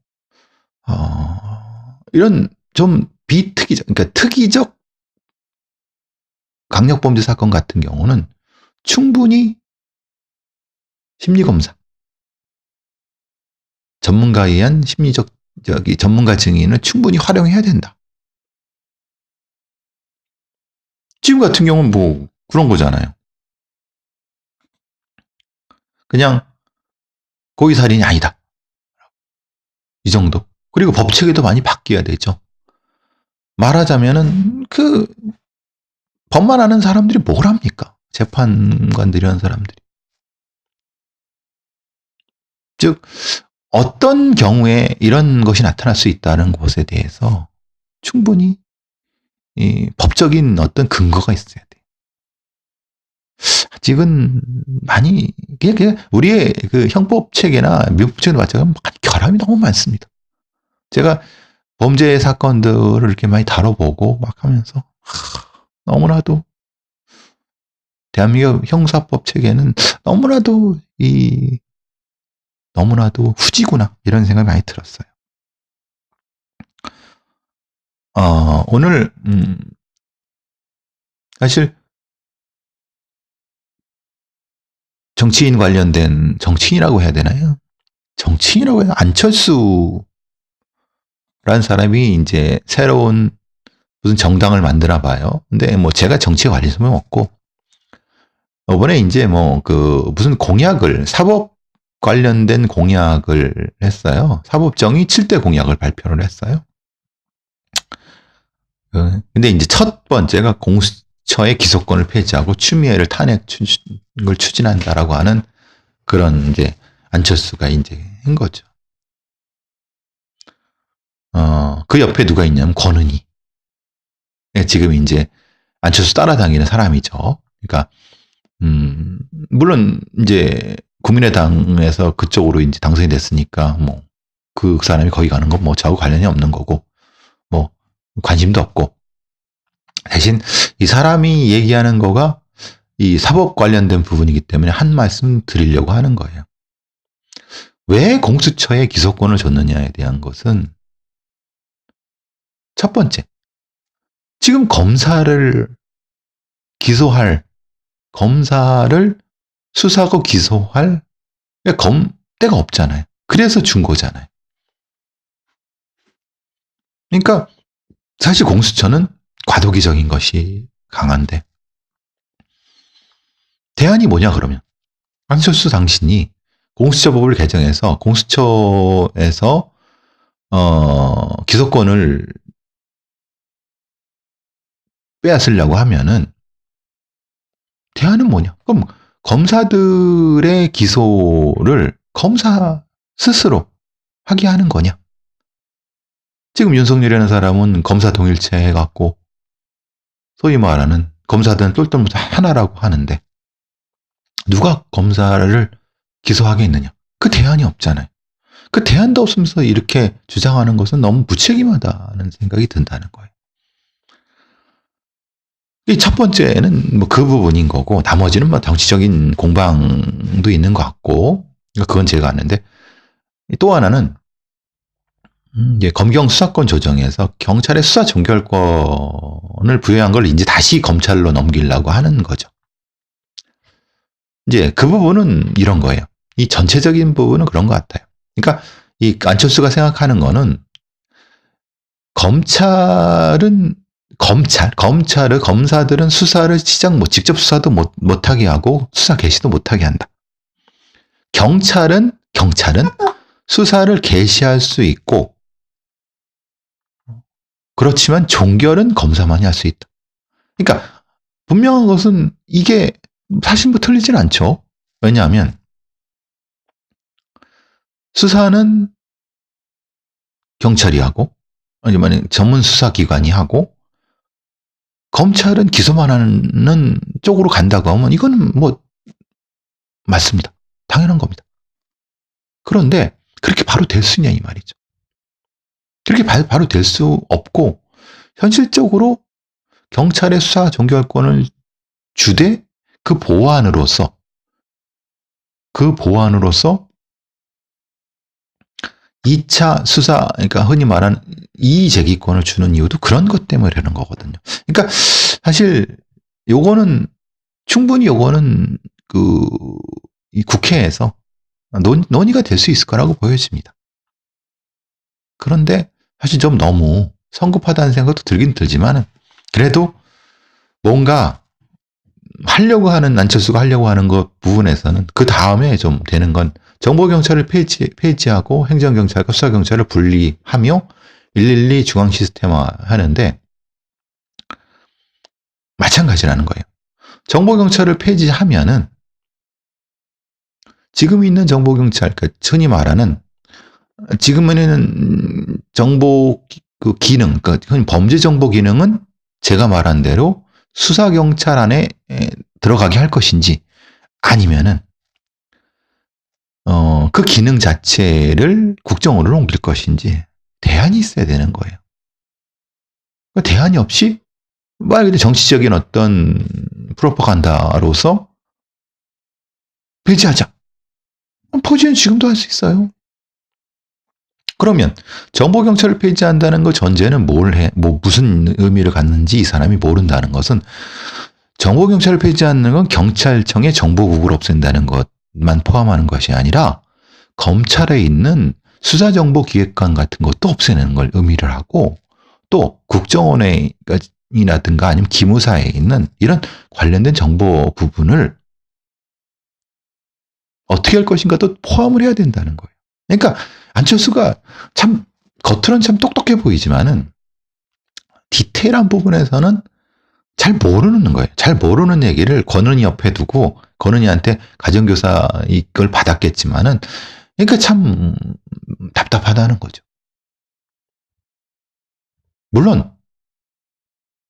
이런 좀 비특이적, 그러니까 특이적 강력범죄 사건 같은 경우는 충분히 심리검사, 전문가에 의한 심리적, 전문가 증인을 충분히 활용해야 된다. 지금 같은 경우는 뭐 그런 거잖아요. 그냥 고의살인이 아니다. 이 정도. 그리고 법체계도 많이 바뀌어야 되죠. 말하자면은 법만 아는 사람들이 뭘 합니까? 재판관들 이런 사람들이. 즉 어떤 경우에 이런 것이 나타날 수 있다는 것에 대해서 충분히 법적인 어떤 근거가 있어야 돼요. 아직은 많이 그냥 우리의 그 형법 체계나 미국 체계도 마찬가지로 결함이 너무 많습니다. 제가 범죄 사건들을 이렇게 많이 다뤄보고 막 하면서 너무나도 대한민국 형사법 체계는 너무나도 후지구나 이런 생각이 많이 들었어요. 오늘 사실 정치인 관련된, 정치인이라고 해야 되나요? 정치인이라고 해야 안철수라는 사람이 이제 새로운 무슨 정당을 만드나 봐요. 근데 뭐 제가 정치에 관심은 없고, 이번에 이제 무슨 공약을, 사법 관련된 공약을 했어요. 사법정의 7대 공약을 발표를 했어요. 근데 이제 첫 번째가 공수처의 기소권을 폐지하고 추미애를 탄핵을 추진한다라고 하는 그런 이제 안철수가 이제 한 거죠. 그 옆에 누가 있냐면 권은희. 지금 이제 안철수 따라다니는 사람이죠. 그러니까, 물론 이제 국민의당에서 그쪽으로 이제 당선이 됐으니까 그 사람이 거기 가는 건 저하고 관련이 없는 거고, 관심도 없고, 대신 이 사람이 얘기하는 거가 이 사법 관련된 부분이기 때문에 한 말씀 드리려고 하는 거예요. 왜 공수처에 기소권을 줬느냐에 대한 것은 첫 번째, 지금 검사를 수사하고 기소할 때가 없잖아요. 그래서 준 거잖아요. 그러니까 사실 공수처는 과도기적인 것이 강한데, 대안이 뭐냐 그러면 안철수 당신이 공수처법을 개정해서 공수처에서 기소권을 빼앗으려고 하면은 대안은 뭐냐? 그럼 검사들의 기소를 검사 스스로 하게 하는 거냐? 지금 윤석열이라는 사람은 검사 동일체 해갖고 소위 말하는 검사들은 똘똘부터 하나라고 하는데 누가 검사를 기소하겠느냐? 그 대안이 없잖아요. 그 대안도 없으면서 이렇게 주장하는 것은 너무 무책임하다는 생각이 든다는 거예요. 이 첫 번째는 뭐 그 부분인 거고, 나머지는 뭐 정치적인 공방도 있는 것 같고, 그건 제가 아는데, 또 하나는 이제 검경 수사권 조정에서 경찰의 수사 종결권을 부여한 걸 이제 다시 검찰로 넘기려고 하는 거죠. 이제 그 부분은 이런 거예요. 이 전체적인 부분은 그런 것 같아요. 그러니까 이 안철수가 생각하는 거는 검사들은 수사를 직접 수사도 못하게 하고 수사 개시도 못하게 한다. 경찰은 수사를 개시할 수 있고, 그렇지만 종결은 검사만이 할 수 있다. 그러니까 분명한 것은 이게 사실 뭐 틀리진 않죠. 왜냐하면 수사는 경찰이 하고, 아니면 전문 수사기관이 하고, 검찰은 기소만 하는 쪽으로 간다고 하면 이거는 뭐 맞습니다. 당연한 겁니다. 그런데 그렇게 바로 될 수 있냐 이 말이죠. 그렇게 바로 될 수 없고, 현실적으로 경찰의 수사 종결권을 주되 그 보완으로서 2차 수사, 그러니까 흔히 말하는 이의제기권을 주는 이유도 그런 것 때문이라는 거거든요. 그러니까 사실 요거는 충분히 이 국회에서 논의가 될 수 있을 거라고 보여집니다. 그런데 사실 좀 너무 성급하다는 생각도 들긴 들지만은, 그래도 뭔가 안철수가 하려고 하는 것 부분에서는 그 다음에 좀 되는 건 정보경찰을 폐지하고 행정경찰과 수사경찰을 분리하며 112 중앙 시스템화 하는데 마찬가지라는 거예요. 정보경찰을 폐지하면은 지금 있는 정보경찰, 그러니까 흔히 말하는 지금은 정보 기능, 그러니까 흔히 범죄정보 기능은 제가 말한 대로 수사경찰 안에 들어가게 할 것인지, 아니면은 그 기능 자체를 국정원으로 옮길 것인지 대안이 있어야 되는 거예요. 대안이 없이 말 그대로 정치적인 어떤 프로파간다로서 폐지하자. 포지는 지금도 할 수 있어요. 그러면 정보경찰을 폐지한다는 것 전제는 무슨 의미를 갖는지 이 사람이 모른다는 것은, 정보경찰을 폐지하는 건 경찰청의 정보국을 없앤다는 것만 포함하는 것이 아니라 검찰에 있는 수사정보기획관 같은 것도 없애는 걸 의미를 하고, 또 국정원이라든가 아니면 기무사에 있는 이런 관련된 정보 부분을 어떻게 할 것인가도 포함을 해야 된다는 거예요. 그러니까 안철수가 참 겉으로는 참 똑똑해 보이지만은 디테일한 부분에서는 잘 모르는 거예요. 잘 모르는 얘기를 권은희 옆에 두고 권은희한테 가정교사 이걸 받았겠지만은, 그러니까 참 답답하다는 거죠. 물론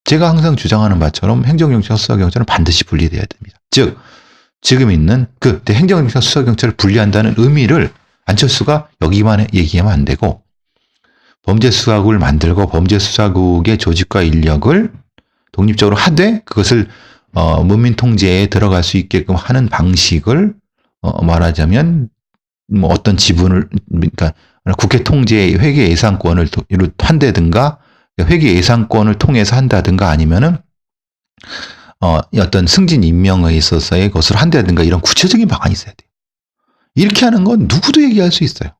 제가 항상 주장하는 바처럼 행정경찰, 수사경찰은 반드시 분리돼야 됩니다. 즉 지금 있는 행정경찰, 수사경찰을 분리한다는 의미를 안철수가 여기만 얘기하면 안 되고, 범죄수사국을 만들고 범죄수사국의 조직과 인력을 독립적으로 하되 그것을 문민통제에 들어갈 수 있게끔 하는 방식을 말하자면 뭐 어떤 지분을, 그러니까 국회 통제의 회계 예산권을 한다든가, 회계 예산권을 통해서 한다든가, 아니면은 어떤 승진 임명에 있어서의 것을 한다든가, 이런 구체적인 방안이 있어야 돼요. 이렇게 하는 건 누구도 얘기할 수 있어요.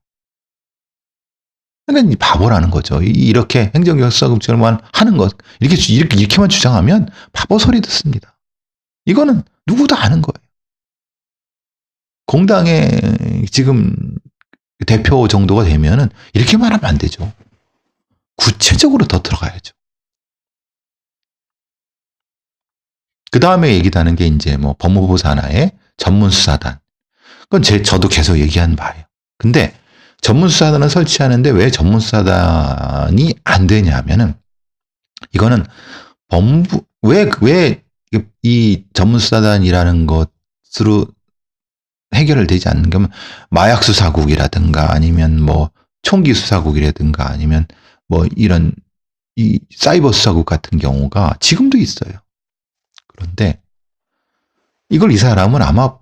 그러니까 바보라는 거죠. 이렇게 행정경찰만 하는 것, 이렇게만 주장하면 바보 소리 듣습니다. 이거는 누구도 아는 거예요. 공당의 지금 대표 정도가 되면은 이렇게 말하면 안 되죠. 구체적으로 더 들어가야죠. 그 다음에 얘기하는 게 이제 뭐 법무부 산하의 전문수사단. 그건 저도 계속 얘기한 바예요. 근데 전문수사단을 설치하는데 왜 전문수사단이 안 되냐면은, 이거는 왜 이 전문수사단이라는 것으로 해결을 되지 않는 게, 마약수사국이라든가 아니면 뭐 총기수사국이라든가 아니면 뭐 이런 이 사이버수사국 같은 경우가 지금도 있어요. 그런데 이걸 이 사람은 아마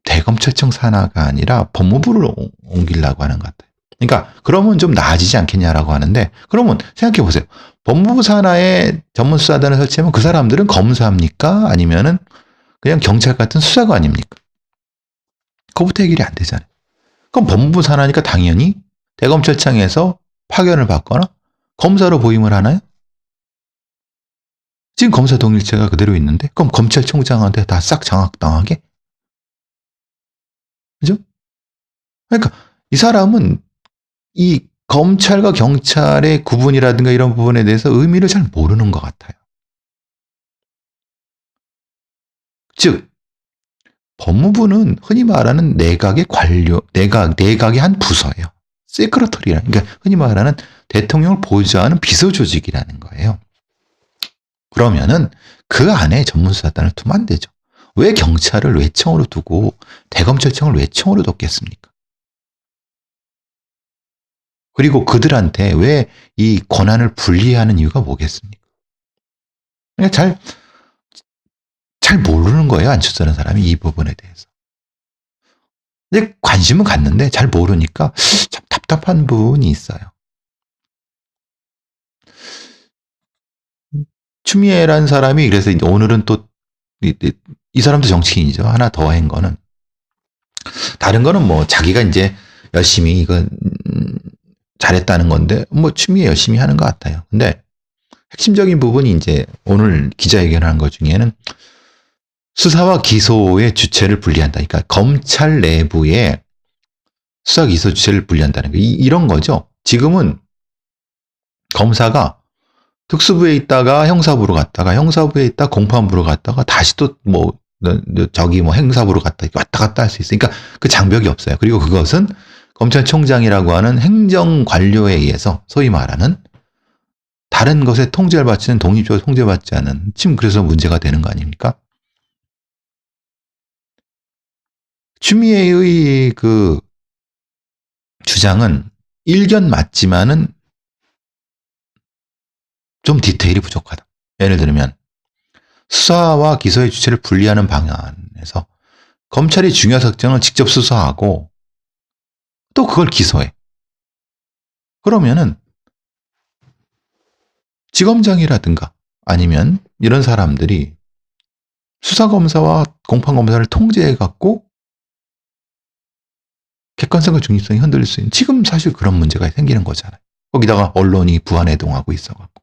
대검찰청 산하가 아니라 법무부를 옮기려고 하는 것 같아요. 그러니까 그러면 좀 나아지지 않겠냐라고 하는데, 그러면 생각해 보세요. 법무부 산하에 전문수사단을 설치하면 그 사람들은 검사입니까? 아니면은 그냥 경찰 같은 수사관입니까? 그거부터 해결이 안 되잖아요. 그럼 법무부 산하니까 당연히 대검찰청에서 파견을 받거나 검사로 보임을 하나요? 지금 검사 동일체가 그대로 있는데, 그럼 검찰총장한테 다 싹 장악당하게? 그죠? 그러니까 이 사람은 이 검찰과 경찰의 구분이라든가 이런 부분에 대해서 의미를 잘 모르는 것 같아요. 즉, 법무부는 흔히 말하는 내각의 관료, 내각의 한 부서예요. 세크러터리라는, 그러니까 흔히 말하는 대통령을 보좌하는 비서 조직이라는 거예요. 그러면은 그 안에 전문수사단을 두면 안 되죠. 왜 경찰을 외청으로 두고 대검찰청을 외청으로 뒀겠습니까? 그리고 그들한테 왜 이 권한을 분리하는 이유가 뭐겠습니까? 그러니까 잘 모르는 거예요. 안철수라는 사람이 이 부분에 대해서. 근데 관심은 갖는데 잘 모르니까 참 답답한 부분이 있어요. 추미애라는 사람이 그래서 오늘은 또 이 사람도 정치인이죠. 하나 더 한 거는, 다른 거는 뭐 자기가 이제 열심히 이거 잘했다는 건데 뭐 추미애 열심히 하는 것 같아요. 근데 핵심적인 부분이 이제 오늘 기자회견한 것 중에는 수사와 기소의 주체를 분리한다. 그러니까 검찰 내부의 수사 기소 주체를 분리한다는 거. 이런 거죠. 지금은 검사가 특수부에 있다가 형사부로 갔다가 형사부에 있다 공판부로 갔다가 다시 또 뭐 저기 뭐 행사부로 갔다 왔다 갔다 할 수 있어요. 그러니까 그 장벽이 없어요. 그리고 그것은 검찰총장이라고 하는 행정 관료에 의해서 소위 말하는 다른 것에 통제를 받지는 독립적으로 통제받지 않은, 지금 그래서 문제가 되는 거 아닙니까? 추미애의 그 주장은 일견 맞지만은 좀 디테일이 부족하다. 예를 들면 수사와 기소의 주체를 분리하는 방안에서 검찰이 중요 사건을 직접 수사하고 또 그걸 기소해. 그러면은 지검장이라든가 아니면 이런 사람들이 수사검사와 공판검사를 통제해갖고 객관성과 중립성이 흔들릴 수 있는, 지금 사실 그런 문제가 생기는 거잖아요. 거기다가 언론이 부안해동하고 있어갖고.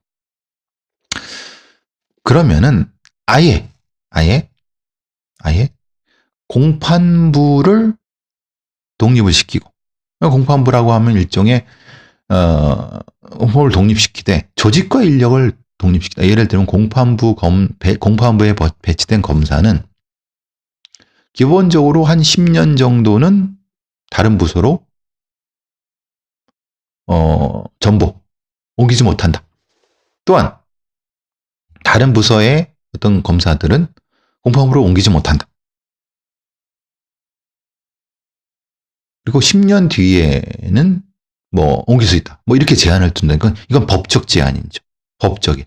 그러면은 아예 공판부를 독립을 시키고, 공판부라고 하면 일종의 공판부를 독립시키되 조직과 인력을 독립시키다. 예를 들면 공판부에 배치된 검사는 기본적으로 한 10년 정도는 다른 부서로 전보 옮기지 못한다. 또한 다른 부서의 어떤 검사들은 공판부로 옮기지 못한다. 그리고 10년 뒤에는 뭐 옮길 수 있다. 뭐 이렇게 제한을 둔다는 건 이건 법적 제한이죠. 법적인.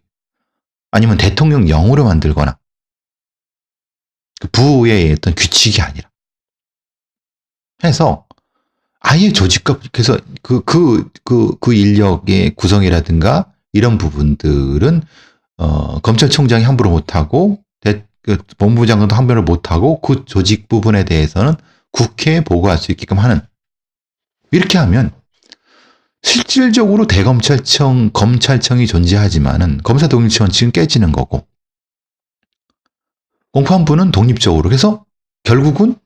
아니면 대통령령으로 만들거나 그 부의 어떤 규칙이 아니라 해서 아예 조직과, 그래서 그 인력의 구성이라든가 이런 부분들은 검찰총장이 함부로 못하고 법무부 장관도 함부로 못하고 그 조직 부분에 대해서는 국회에 보고할 수 있게끔 하는, 이렇게 하면 실질적으로 대검찰청, 검찰청이 존재하지만은 검사 독립성은 지금 깨지는 거고, 공판부는 독립적으로 해서 결국은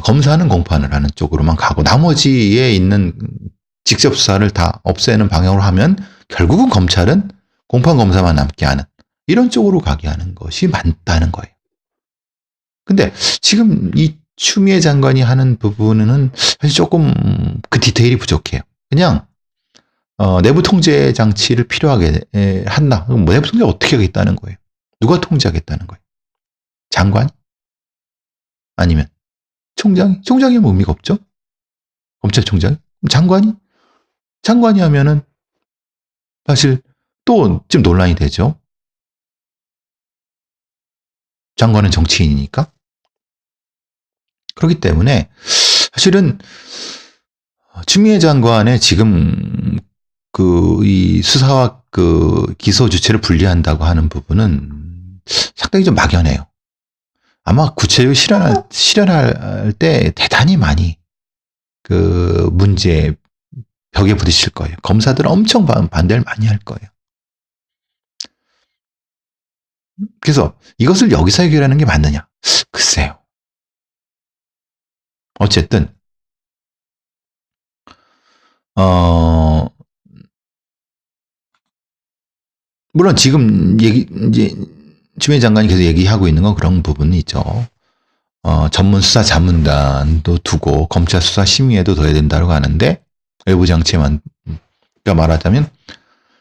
검사는 공판을 하는 쪽으로만 가고 나머지에 있는 직접 수사를 다 없애는 방향으로 하면 결국은 검찰은 공판 검사만 남게 하는, 이런 쪽으로 가게 하는 것이 맞다는 거예요. 근데 지금 이 추미애 장관이 하는 부분은 사실 조금 그 디테일이 부족해요. 그냥 내부 통제 장치를 필요하게 한다. 그럼 내부 통제 어떻게 하겠다는 거예요? 누가 통제하겠다는 거예요? 장관? 아니면 총장이 뭐 의미가 없죠? 검찰총장이? 장관이 하면은 사실 또 지금 논란이 되죠. 장관은 정치인이니까. 그렇기 때문에 사실은 추미애 장관의 지금 이 수사와 기소 주체를 분리한다고 하는 부분은 상당히 좀 막연해요. 아마 구체적으로 실현할 때 대단히 많이 문제 벽에 부딪힐 거예요. 검사들은 엄청 반대를 많이 할 거예요. 그래서 이것을 여기서 해결하는 게 맞느냐? 글쎄요. 어쨌든 물론 지금 이제 추미애 장관이 계속 얘기하고 있는 건 그런 부분이 있죠. 전문 수사 자문단도 두고 검찰 수사 심의에도 둬야 된다고 하는데 외부 장치만 말하자면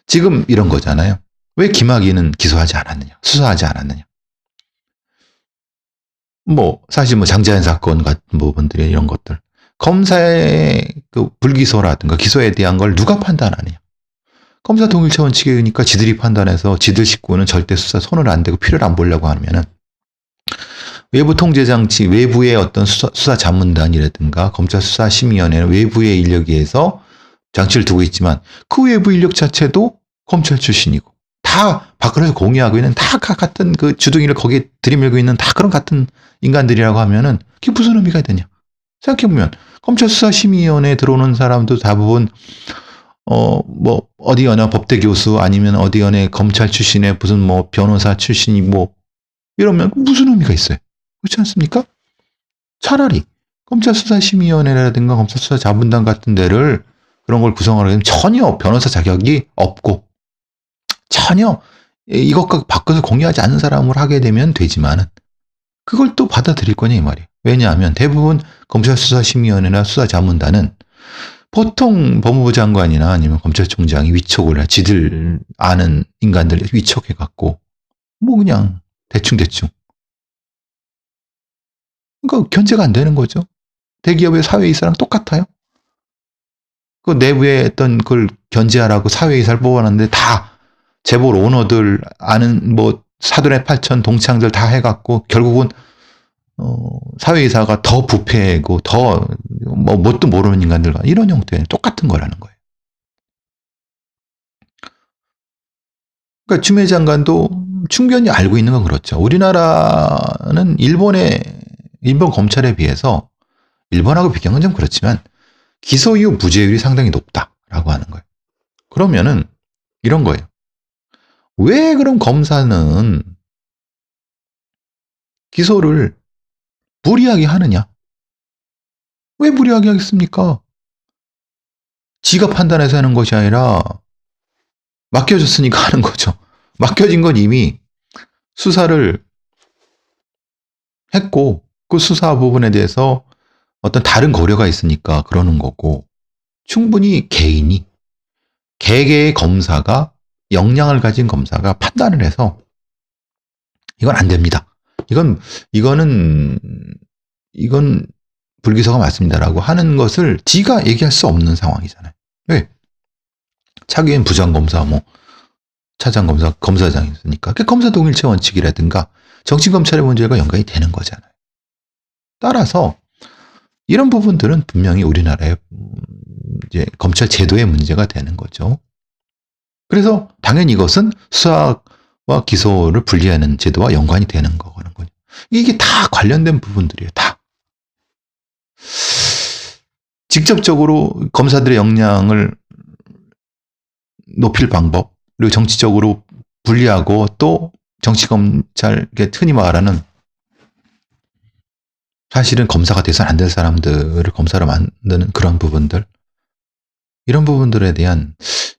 지금 이런 거잖아요. 왜 김학의는 기소하지 않았느냐, 수사하지 않았느냐. 사실 장자연 사건 같은 부분들이 이런 것들 검사의 불기소라든가 기소에 대한 걸 누가 판단하느냐. 검사 동일체 원칙에 의니까 지들이 판단해서 지들 식구는 절대 수사 손을 안 대고 피를 안 보려고 하면은 외부 통제 장치, 외부의 어떤 수사 자문단이라든가 검찰 수사심의위원회는 외부의 인력에 의해서 장치를 두고 있지만 그 외부 인력 자체도 검찰 출신이고 다 밖으로 공유하고 있는 다 같은 주둥이를 거기에 들이밀고 있는 다 그런 같은 인간들이라고 하면은 그게 무슨 의미가 되냐. 생각해보면 검찰 수사심의위원회에 들어오는 사람도 대부분 어디 어느 법대 교수 아니면 어디 어느 검찰 출신의 무슨 변호사 출신이 이러면 무슨 의미가 있어요. 그렇지 않습니까? 차라리 검찰 수사심의위원회라든가 검찰 수사자문단 같은 데를 그런 걸 구성하게 되면 전혀 변호사 자격이 없고 전혀 이것과 바꿔서 공유하지 않는 사람을 하게 되면 되지만은 그걸 또 받아들일 거냐 이 말이에요. 왜냐하면 대부분 검찰 수사심의위원회나 수사자문단은 보통 법무부 장관이나 아니면 검찰총장이 위촉을 해. 지들 아는 인간들 위촉해갖고 그냥 대충 그러니까 견제가 안 되는 거죠. 대기업의 사회이사랑 똑같아요. 그 내부에 어떤 그걸 견제하라고 사회이사를 뽑아놨는데 다 재벌 오너들 아는 사돈의 8천 동창들 다 해갖고 결국은 사회이사가 더 부패고 더 뭣도 모르는 인간들과 이런 형태의 똑같은 거라는 거예요. 그러니까 추미애 장관도 충분히 알고 있는 건 그렇죠. 우리나라는 일본 검찰에 비해서 일본하고 비교하면 좀 그렇지만 기소 이후 무죄율이 상당히 높다라고 하는 거예요. 그러면은 이런 거예요. 왜 그럼 검사는 기소를 무리하게 하느냐? 왜 무리하게 하겠습니까? 지가 판단해서 하는 것이 아니라 맡겨졌으니까 하는 거죠. 맡겨진 건 이미 수사를 했고 그 수사 부분에 대해서 어떤 다른 고려가 있으니까 그러는 거고 충분히 개개의 검사가 역량을 가진 검사가 판단을 해서 이건 안 됩니다. 이건 불기소가 맞습니다라고 하는 것을 지가 얘기할 수 없는 상황이잖아요. 왜? 차기엔 부장검사, 차장검사, 검사장이 있으니까 그 검사 동일체 원칙이라든가 정치검찰의 문제가 연관이 되는 거잖아요. 따라서 이런 부분들은 분명히 우리나라의 이제 검찰 제도의 문제가 되는 거죠. 그래서 당연히 이것은 수사와 기소를 분리하는 제도와 연관이 되는 거거든요. 이게 다 관련된 부분들이에요. 다. 직접적으로 검사들의 역량을 높일 방법, 그리고 정치적으로 분리하고 또 정치검찰, 흔히 말하는 사실은 검사가 돼서는 안 될 사람들을 검사로 만드는 그런 부분들, 이런 부분들에 대한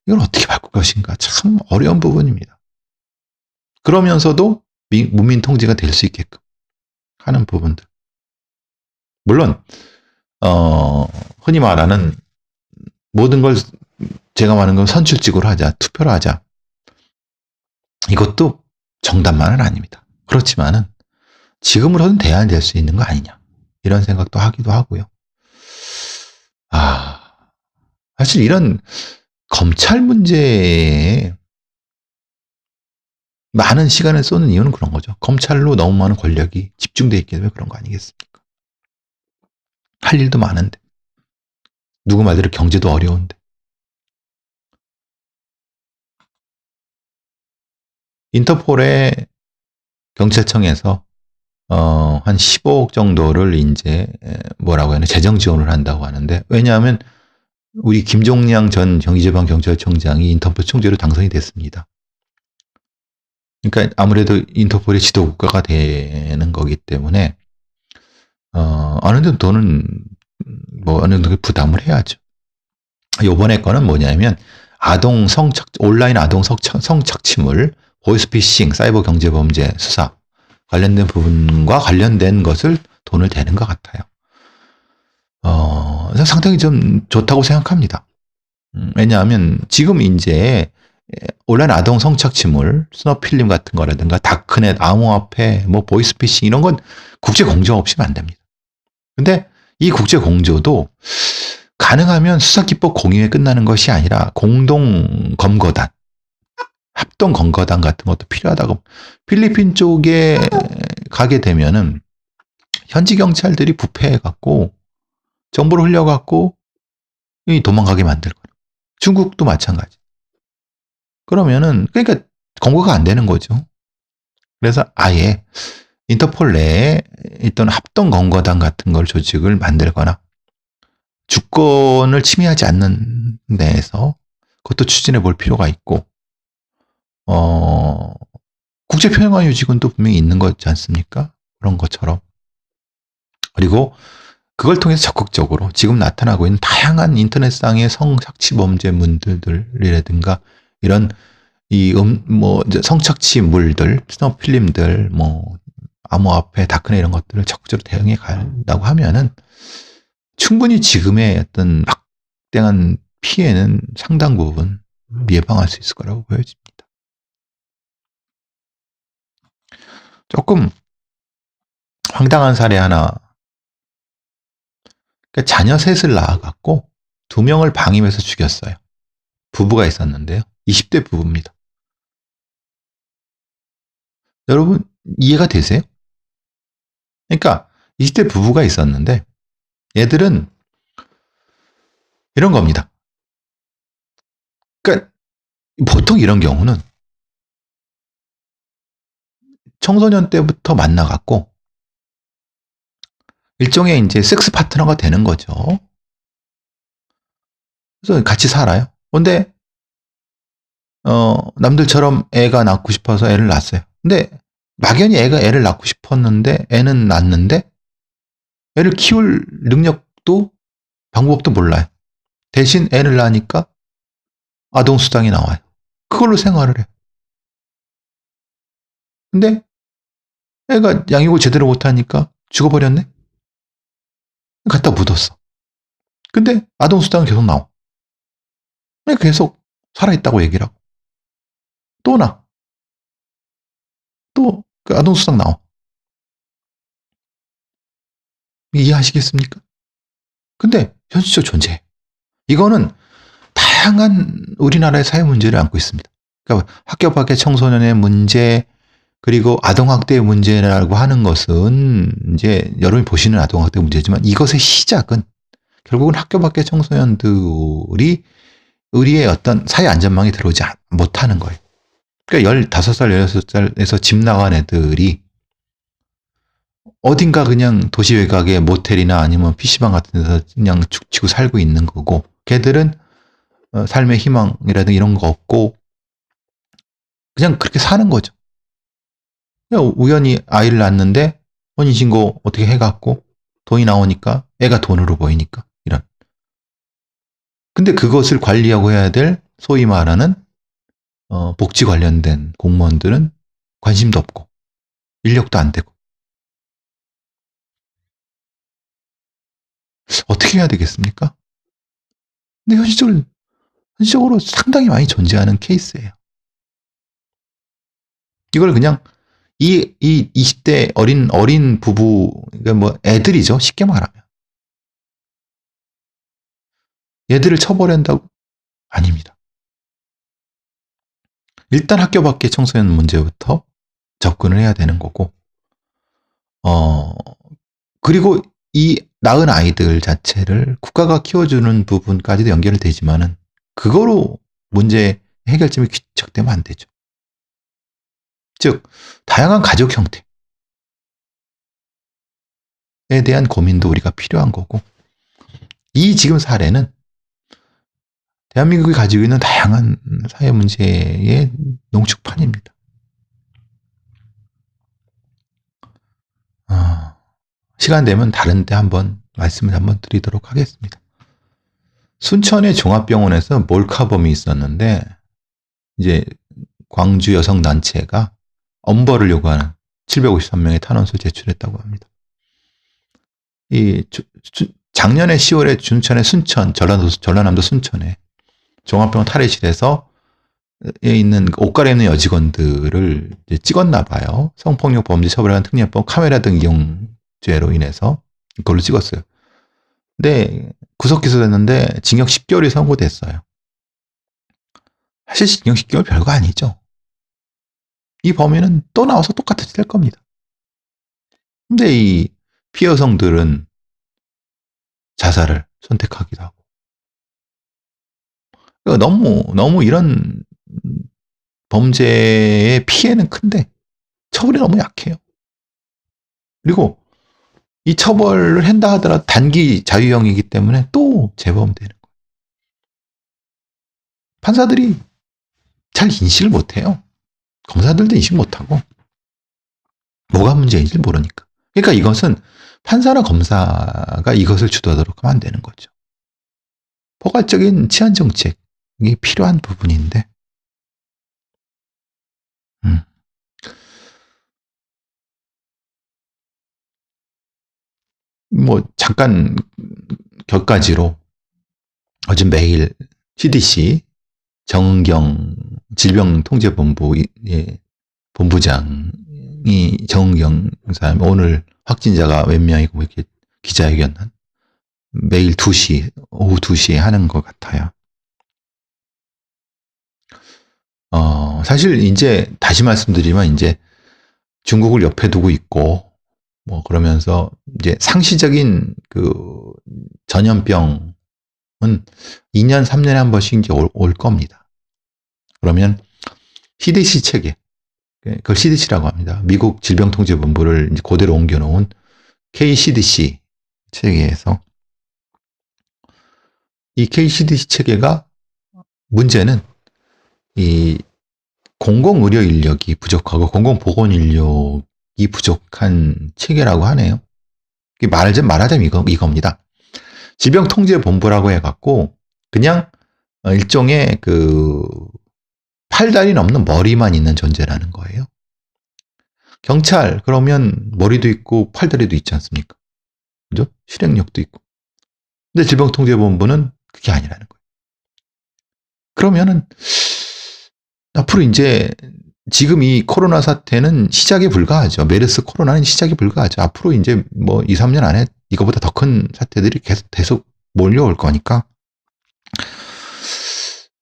이걸 어떻게 바꿀 것인가 참 어려운 부분입니다. 그러면서도 문민 통제가 될 수 있게끔 하는 부분들. 물론 흔히 말하는 모든 걸 제가 말하는 건 선출직으로 하자, 투표로 하자. 이것도 정답만은 아닙니다. 그렇지만은 지금으로는 대안이 될 수 있는 거 아니냐 이런 생각도 하기도 하고요. 사실 이런 검찰 문제에 많은 시간을 쏘는 이유는 그런 거죠. 검찰로 너무 많은 권력이 집중돼 있기 때문에 그런 거 아니겠습니까? 할 일도 많은데. 누구 말대로 경제도 어려운데. 인터폴의 경찰청에서 한 15억 정도를 이제 뭐라고 해야 하나 재정 지원을 한다고 하는데, 왜냐하면 우리 김종량 전 경기지방경찰청장이 인터폴 총재로 당선이 됐습니다. 그러니까 아무래도 인터폴의 지도 국가가 되는 거기 때문에 어느 정도 돈은 뭐 어느 정도 부담을 해야죠. 요번에 거는 뭐냐면 온라인 아동 성착취물, 보이스피싱, 사이버 경제범죄 수사 관련된 부분과 관련된 것을 돈을 대는 것 같아요. 상당히 좀 좋다고 생각합니다. 왜냐하면 지금 이제 온라인 아동 성착취물, 스너필름 같은 거라든가 다크넷, 암호화폐, 뭐 보이스피싱 이런 건 국제 공조 없이는 안 됩니다. 근데 이 국제 공조도 가능하면 수사기법 공유에 끝나는 것이 아니라 공동 검거단, 합동 검거단 같은 것도 필요하다고. 필리핀 쪽에 가게 되면은 현지 경찰들이 부패해갖고 정보를 흘려갖고 도망가게 만들 거예요. 중국도 마찬가지. 그러면은 그러니까 검거가 안 되는 거죠. 그래서 아예 인터폴 내에 있던 합동 검거단 같은 걸 조직을 만들거나 주권을 침해하지 않는 데에서 그것도 추진해 볼 필요가 있고, 국제평화 유지군도 분명히 있는 거지 않습니까? 그런 것처럼. 그리고 그걸 통해서 적극적으로 지금 나타나고 있는 다양한 인터넷상의 성착취범죄문들이라든가 이런 성착취물들, 스너필름들, 암호화폐, 다크넷 이런 것들을 적극적으로 대응해 간다고 하면은 충분히 지금의 어떤 막대한 피해는 상당 부분 예방할 수 있을 거라고 보여집니다. 조금 황당한 사례 하나. 그러니까 자녀 셋을 낳아갖고 2명을 방임해서 죽였어요. 부부가 있었는데요. 20대 부부입니다. 여러분 이해가 되세요? 그러니까 20대 부부가 있었는데 얘들은 이런 겁니다. 그러니까 보통 이런 경우는 청소년 때부터 만나갖고 일종의 이제 섹스 파트너가 되는 거죠. 그래서 같이 살아요. 근데 남들처럼 애가 낳고 싶어서 애를 낳았어요. 근데 막연히 애를 낳고 싶었는데 애는 낳는데 애를 키울 능력도 방법도 몰라요. 대신 애를 낳으니까 아동수당이 나와요. 그걸로 생활을 해. 근데 애가 양육을 제대로 못하니까 죽어버렸네? 갖다 묻었어. 근데 아동수당은 계속 나와. 계속 살아있다고 얘기를 하고. 또 나. 또 그 아동수당 나와. 이해하시겠습니까? 근데 현실적으로 존재해. 이거는 다양한 우리나라의 사회 문제를 안고 있습니다. 그러니까 학교 밖의 청소년의 문제, 그리고 아동학대의 문제라고 하는 것은 이제 여러분이 보시는 아동학대 문제지만 이것의 시작은 결국은 학교 밖의 청소년들이 우리의 어떤 사회 안전망에 들어오지 못하는 거예요. 그러니까 15살, 16살에서 집 나간 애들이 어딘가 그냥 도시 외곽의 모텔이나 아니면 PC방 같은 데서 그냥 죽치고 살고 있는 거고, 걔들은 삶의 희망이라든가 이런 거 없고 그냥 그렇게 사는 거죠. 그냥 우연히 아이를 낳는데 혼인신고 어떻게 해갖고 돈이 나오니까 애가 돈으로 보이니까 이런. 근데 그것을 관리하고 해야 될 소위 말하는 복지 관련된 공무원들은 관심도 없고 인력도 안 되고. 어떻게 해야 되겠습니까? 근데 현실적으로 상당히 많이 존재하는 케이스예요. 이걸 그냥 이 20대 어린 부부, 그러니까 뭐 애들이죠. 쉽게 말하면. 얘들을 처벌한다고? 아닙니다. 일단 학교 밖의 청소년 문제부터 접근을 해야 되는 거고, 그리고 이 낳은 아이들 자체를 국가가 키워주는 부분까지도 연결이 되지만은, 그거로 문제 해결점이 귀착되면 안 되죠. 즉, 다양한 가족 형태에 대한 고민도 우리가 필요한 거고, 이 지금 사례는 대한민국이 가지고 있는 다양한 사회 문제의 농축판입니다. 시간 되면 다른 때 한번 말씀을 한번 드리도록 하겠습니다. 순천의 종합병원에서 몰카범이 있었는데, 이제 광주 여성단체가 엄벌을 요구하는 753명의 탄원서를 제출했다고 합니다. 작년에 10월에 순천의 전라남도 순천에 종합병원 탈의실에서 있는 옷 갈아입는 여직원들을 찍었나 봐요. 성폭력 범죄 처벌하는 특례법 카메라 등 이용죄로 인해서 그걸로 찍었어요. 근데 구속 기소됐는데 징역 10개월이 선고됐어요. 사실 징역 10개월 별거 아니죠. 이 범인은 또 나와서 똑같이 될 겁니다. 근데 이 피해 여성들은 자살을 선택하기도 하고, 너무 이런 범죄의 피해는 큰데 처벌이 너무 약해요. 그리고 이 처벌을 한다 하더라도 단기 자유형이기 때문에 또 재범되는 거예요. 판사들이 잘 인식을 못해요. 검사들도 인식 못하고, 뭐가 문제인지 모르니까. 그러니까 이것은 판사나 검사가 이것을 주도하도록 하면 안 되는 거죠. 포괄적인 치안 정책이 필요한 부분인데, 뭐 잠깐 격가지로 요즘 매일 CDC 정은경 질병통제본부의 본부장이 정은경 사람 오늘 확진자가 몇 명이고 이렇게 기자회견 매일 오후 2시에 하는 것 같아요. 사실 이제 다시 말씀드리면 이제 중국을 옆에 두고 있고, 뭐 그러면서 이제 상시적인 그 전염병은 2년, 3년에 한 번씩 이제 올 겁니다. 그러면 CDC 체계, 그걸 CDC라고 합니다. 미국 질병통제본부를 이제 그대로 옮겨놓은 KCDC 체계에서, 이 KCDC 체계가 문제는 이 공공의료 인력이 부족하고 공공보건 인력이 부족한 체계라고 하네요. 말하자면 이겁니다. 질병통제본부라고 해갖고 그냥 일종의 그 팔다리 넘는 머리만 있는 존재라는 거예요. 경찰 그러면 머리도 있고 팔다리도 있지 않습니까? 그죠? 실행력도 있고. 근데 질병통제본부는 그게 아니라는 거예요. 그러면은 앞으로 이제 지금 이 코로나 사태는 시작에 불과하죠. 메르스 코로나는 시작에 불과하죠. 앞으로 이제 뭐 2, 3년 안에 이거보다 더 큰 사태들이 계속 몰려올 거니까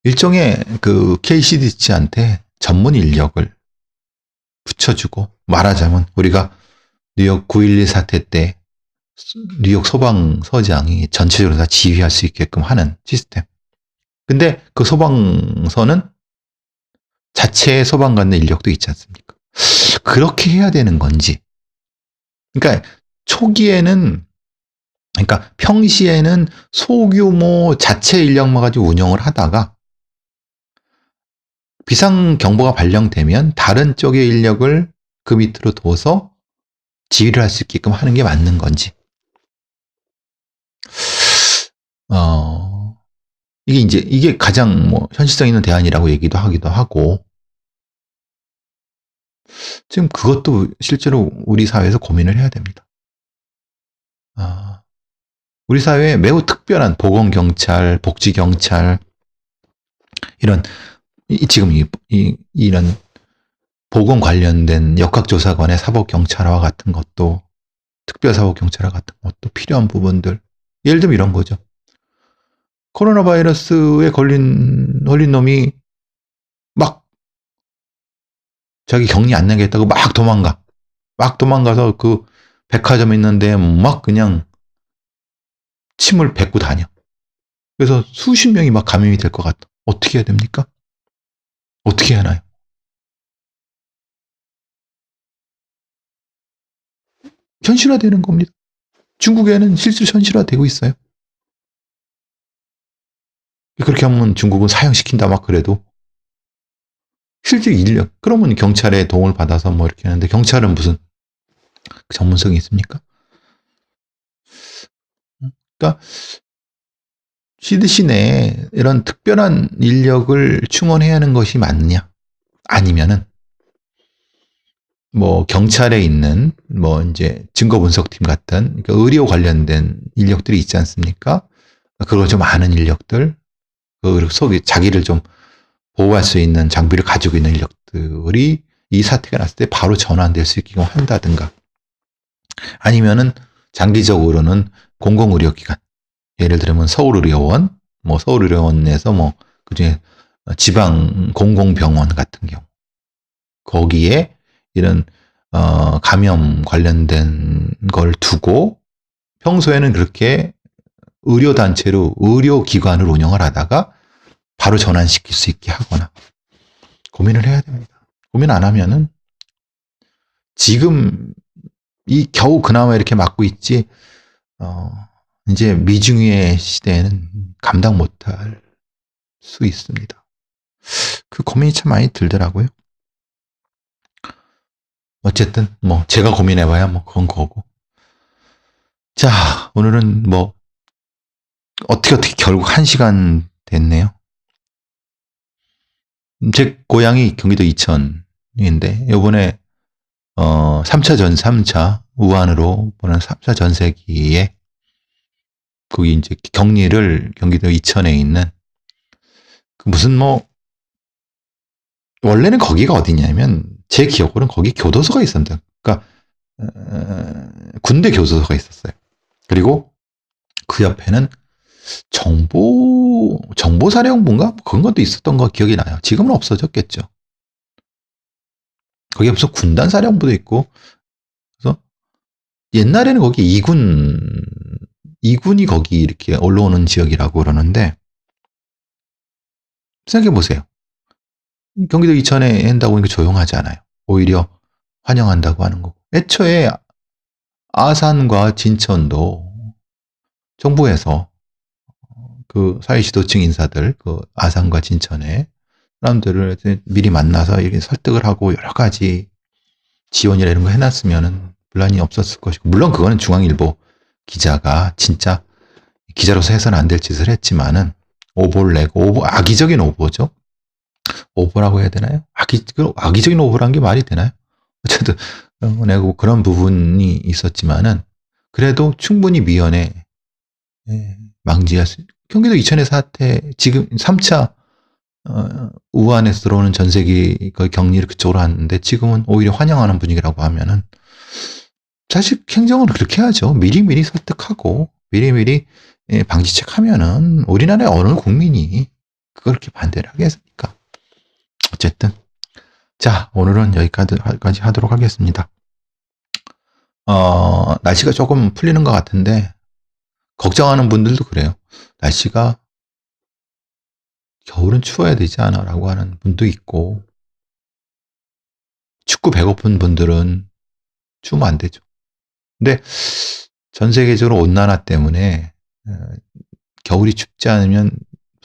일종의 그 KCDC한테 전문 인력을 붙여주고, 말하자면 우리가 뉴욕 9.11 사태 때 뉴욕 소방서장이 전체적으로 다 지휘할 수 있게끔 하는 시스템. 근데 그 소방서는 자체 소방관의 인력도 있지 않습니까? 그렇게 해야 되는 건지. 그러니까 초기에는, 그러니까 평시에는 소규모 자체 인력만 가지고 운영을 하다가 비상경보가 발령되면 다른 쪽의 인력을 그 밑으로 둬서 지휘를 할 수 있게끔 하는 게 맞는 건지. 이게 가장 뭐 현실성 있는 대안이라고 얘기도 하기도 하고, 지금 그것도 실제로 우리 사회에서 고민을 해야 됩니다. 우리 사회에 매우 특별한 보건경찰, 복지경찰, 지금 이런 보건 관련된 역학조사관의 사법경찰화 같은 것도, 특별사법경찰화 같은 것도 필요한 부분들. 예를 들면 이런 거죠. 코로나 바이러스에 걸린 놈이 막 자기 격리 안 내겠다고 막 도망가. 막 도망가서 그 백화점 있는데 막 그냥 침을 뱉고 다녀. 그래서 수십 명이 막 감염이 될 것 같다. 어떻게 해야 됩니까? 어떻게 해야 하나요? 현실화되는 겁니다. 중국에는 실제로 현실화되고 있어요. 그렇게 하면 중국은 사형시킨다 막 그래도 실제 인력, 그러면 경찰의 도움을 받아서 뭐 이렇게 하는데 경찰은 무슨 전문성이 있습니까? 그러니까 CDC 내에 이런 특별한 인력을 충원해야 하는 것이 맞느냐? 아니면은 뭐 경찰에 있는 뭐 이제 증거 분석팀 같은 그러니까 의료 관련된 인력들이 있지 않습니까? 그걸 좀 아는 인력들, 그 속에 자기를 좀 보호할 수 있는 장비를 가지고 있는 인력들이 이 사태가 났을 때 바로 전환될 수 있게 한다든가, 아니면은 장기적으로는 공공의료기관, 예를 들면 서울의료원, 뭐 서울의료원에서 뭐 그중에 지방 공공병원 같은 경우 거기에 이런 감염 관련된 걸 두고 평소에는 그렇게 의료단체로 의료기관을 운영을 하다가 바로 전환시킬 수 있게 하거나 고민을 해야 됩니다. 고민 안 하면은 지금 이 겨우 그나마 이렇게 막고 있지 이제 미중의 시대에는 감당 못할 수 있습니다. 그 고민이 참 많이 들더라고요. 어쨌든 뭐 제가 고민해봐야 뭐 그건 거고. 자, 오늘은 뭐 어떻게 결국 1시간 됐네요. 제 고향이 경기도 이천인데 요번에 3차 우한으로 보는 3차 전세기에 거기 이제 격리를 경기도 이천에 있는 그 무슨 뭐 원래는 거기가 어디냐면 제 기억으로는 거기 교도소가 있었는데, 그러니까 군대 교도소가 있었어요. 그리고 그 옆에는 정보사령부인가 그런 것도 있었던 거 기억이 나요. 지금은 없어졌겠죠. 거기 무슨 군단 사령부도 있고, 그래서 옛날에는 거기 이군이 거기 이렇게 올라오는 지역이라고 그러는데, 생각해 보세요. 경기도 이천에 한다고 하니까 조용하지 않아요. 오히려 환영한다고 하는 거고. 애초에 아산과 진천도 정부에서 그 사회지도층 인사들, 그 아산과 진천에 사람들을 미리 만나서 이렇게 설득을 하고 여러 가지 지원이나 이런 거 해놨으면은 분란이 없었을 것이고, 물론 그거는 중앙일보 기자가 진짜 기자로서 해서는 안 될 짓을 했지만은 오보를 내고, 악의적인 오보죠. 오보라고 해야 되나요? 악의적인 오보란 게 말이 되나요? 어쨌든 내고 그런 부분이 있었지만은 그래도 충분히 미연에 망지할 수. 경기도 이천의 사태, 지금 3차 우한에서 들어오는 전세기 그 격리를 그쪽으로 하는데 지금은 오히려 환영하는 분위기라고 하면은 사실 행정은 그렇게 하죠. 미리미리 설득하고 미리미리 방지책 하면은 우리나라의 어느 국민이 그걸 이렇게 반대를 하겠습니까? 어쨌든 자, 오늘은 여기까지 하도록 하겠습니다. 날씨가 조금 풀리는 것 같은데 걱정하는 분들도 그래요. 날씨가 겨울은 추워야 되지 않아 라고 하는 분도 있고, 춥고 배고픈 분들은 추우면 안 되죠. 근데 전 세계적으로 온난화 때문에 겨울이 춥지 않으면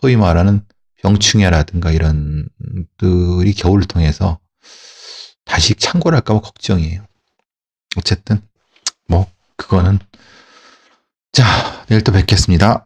소위 말하는 병충해라든가 이런 들이 겨울을 통해서 다시 창궐 할까 봐 걱정이에요. 어쨌든 뭐 그거는 자, 내일 또 뵙겠습니다.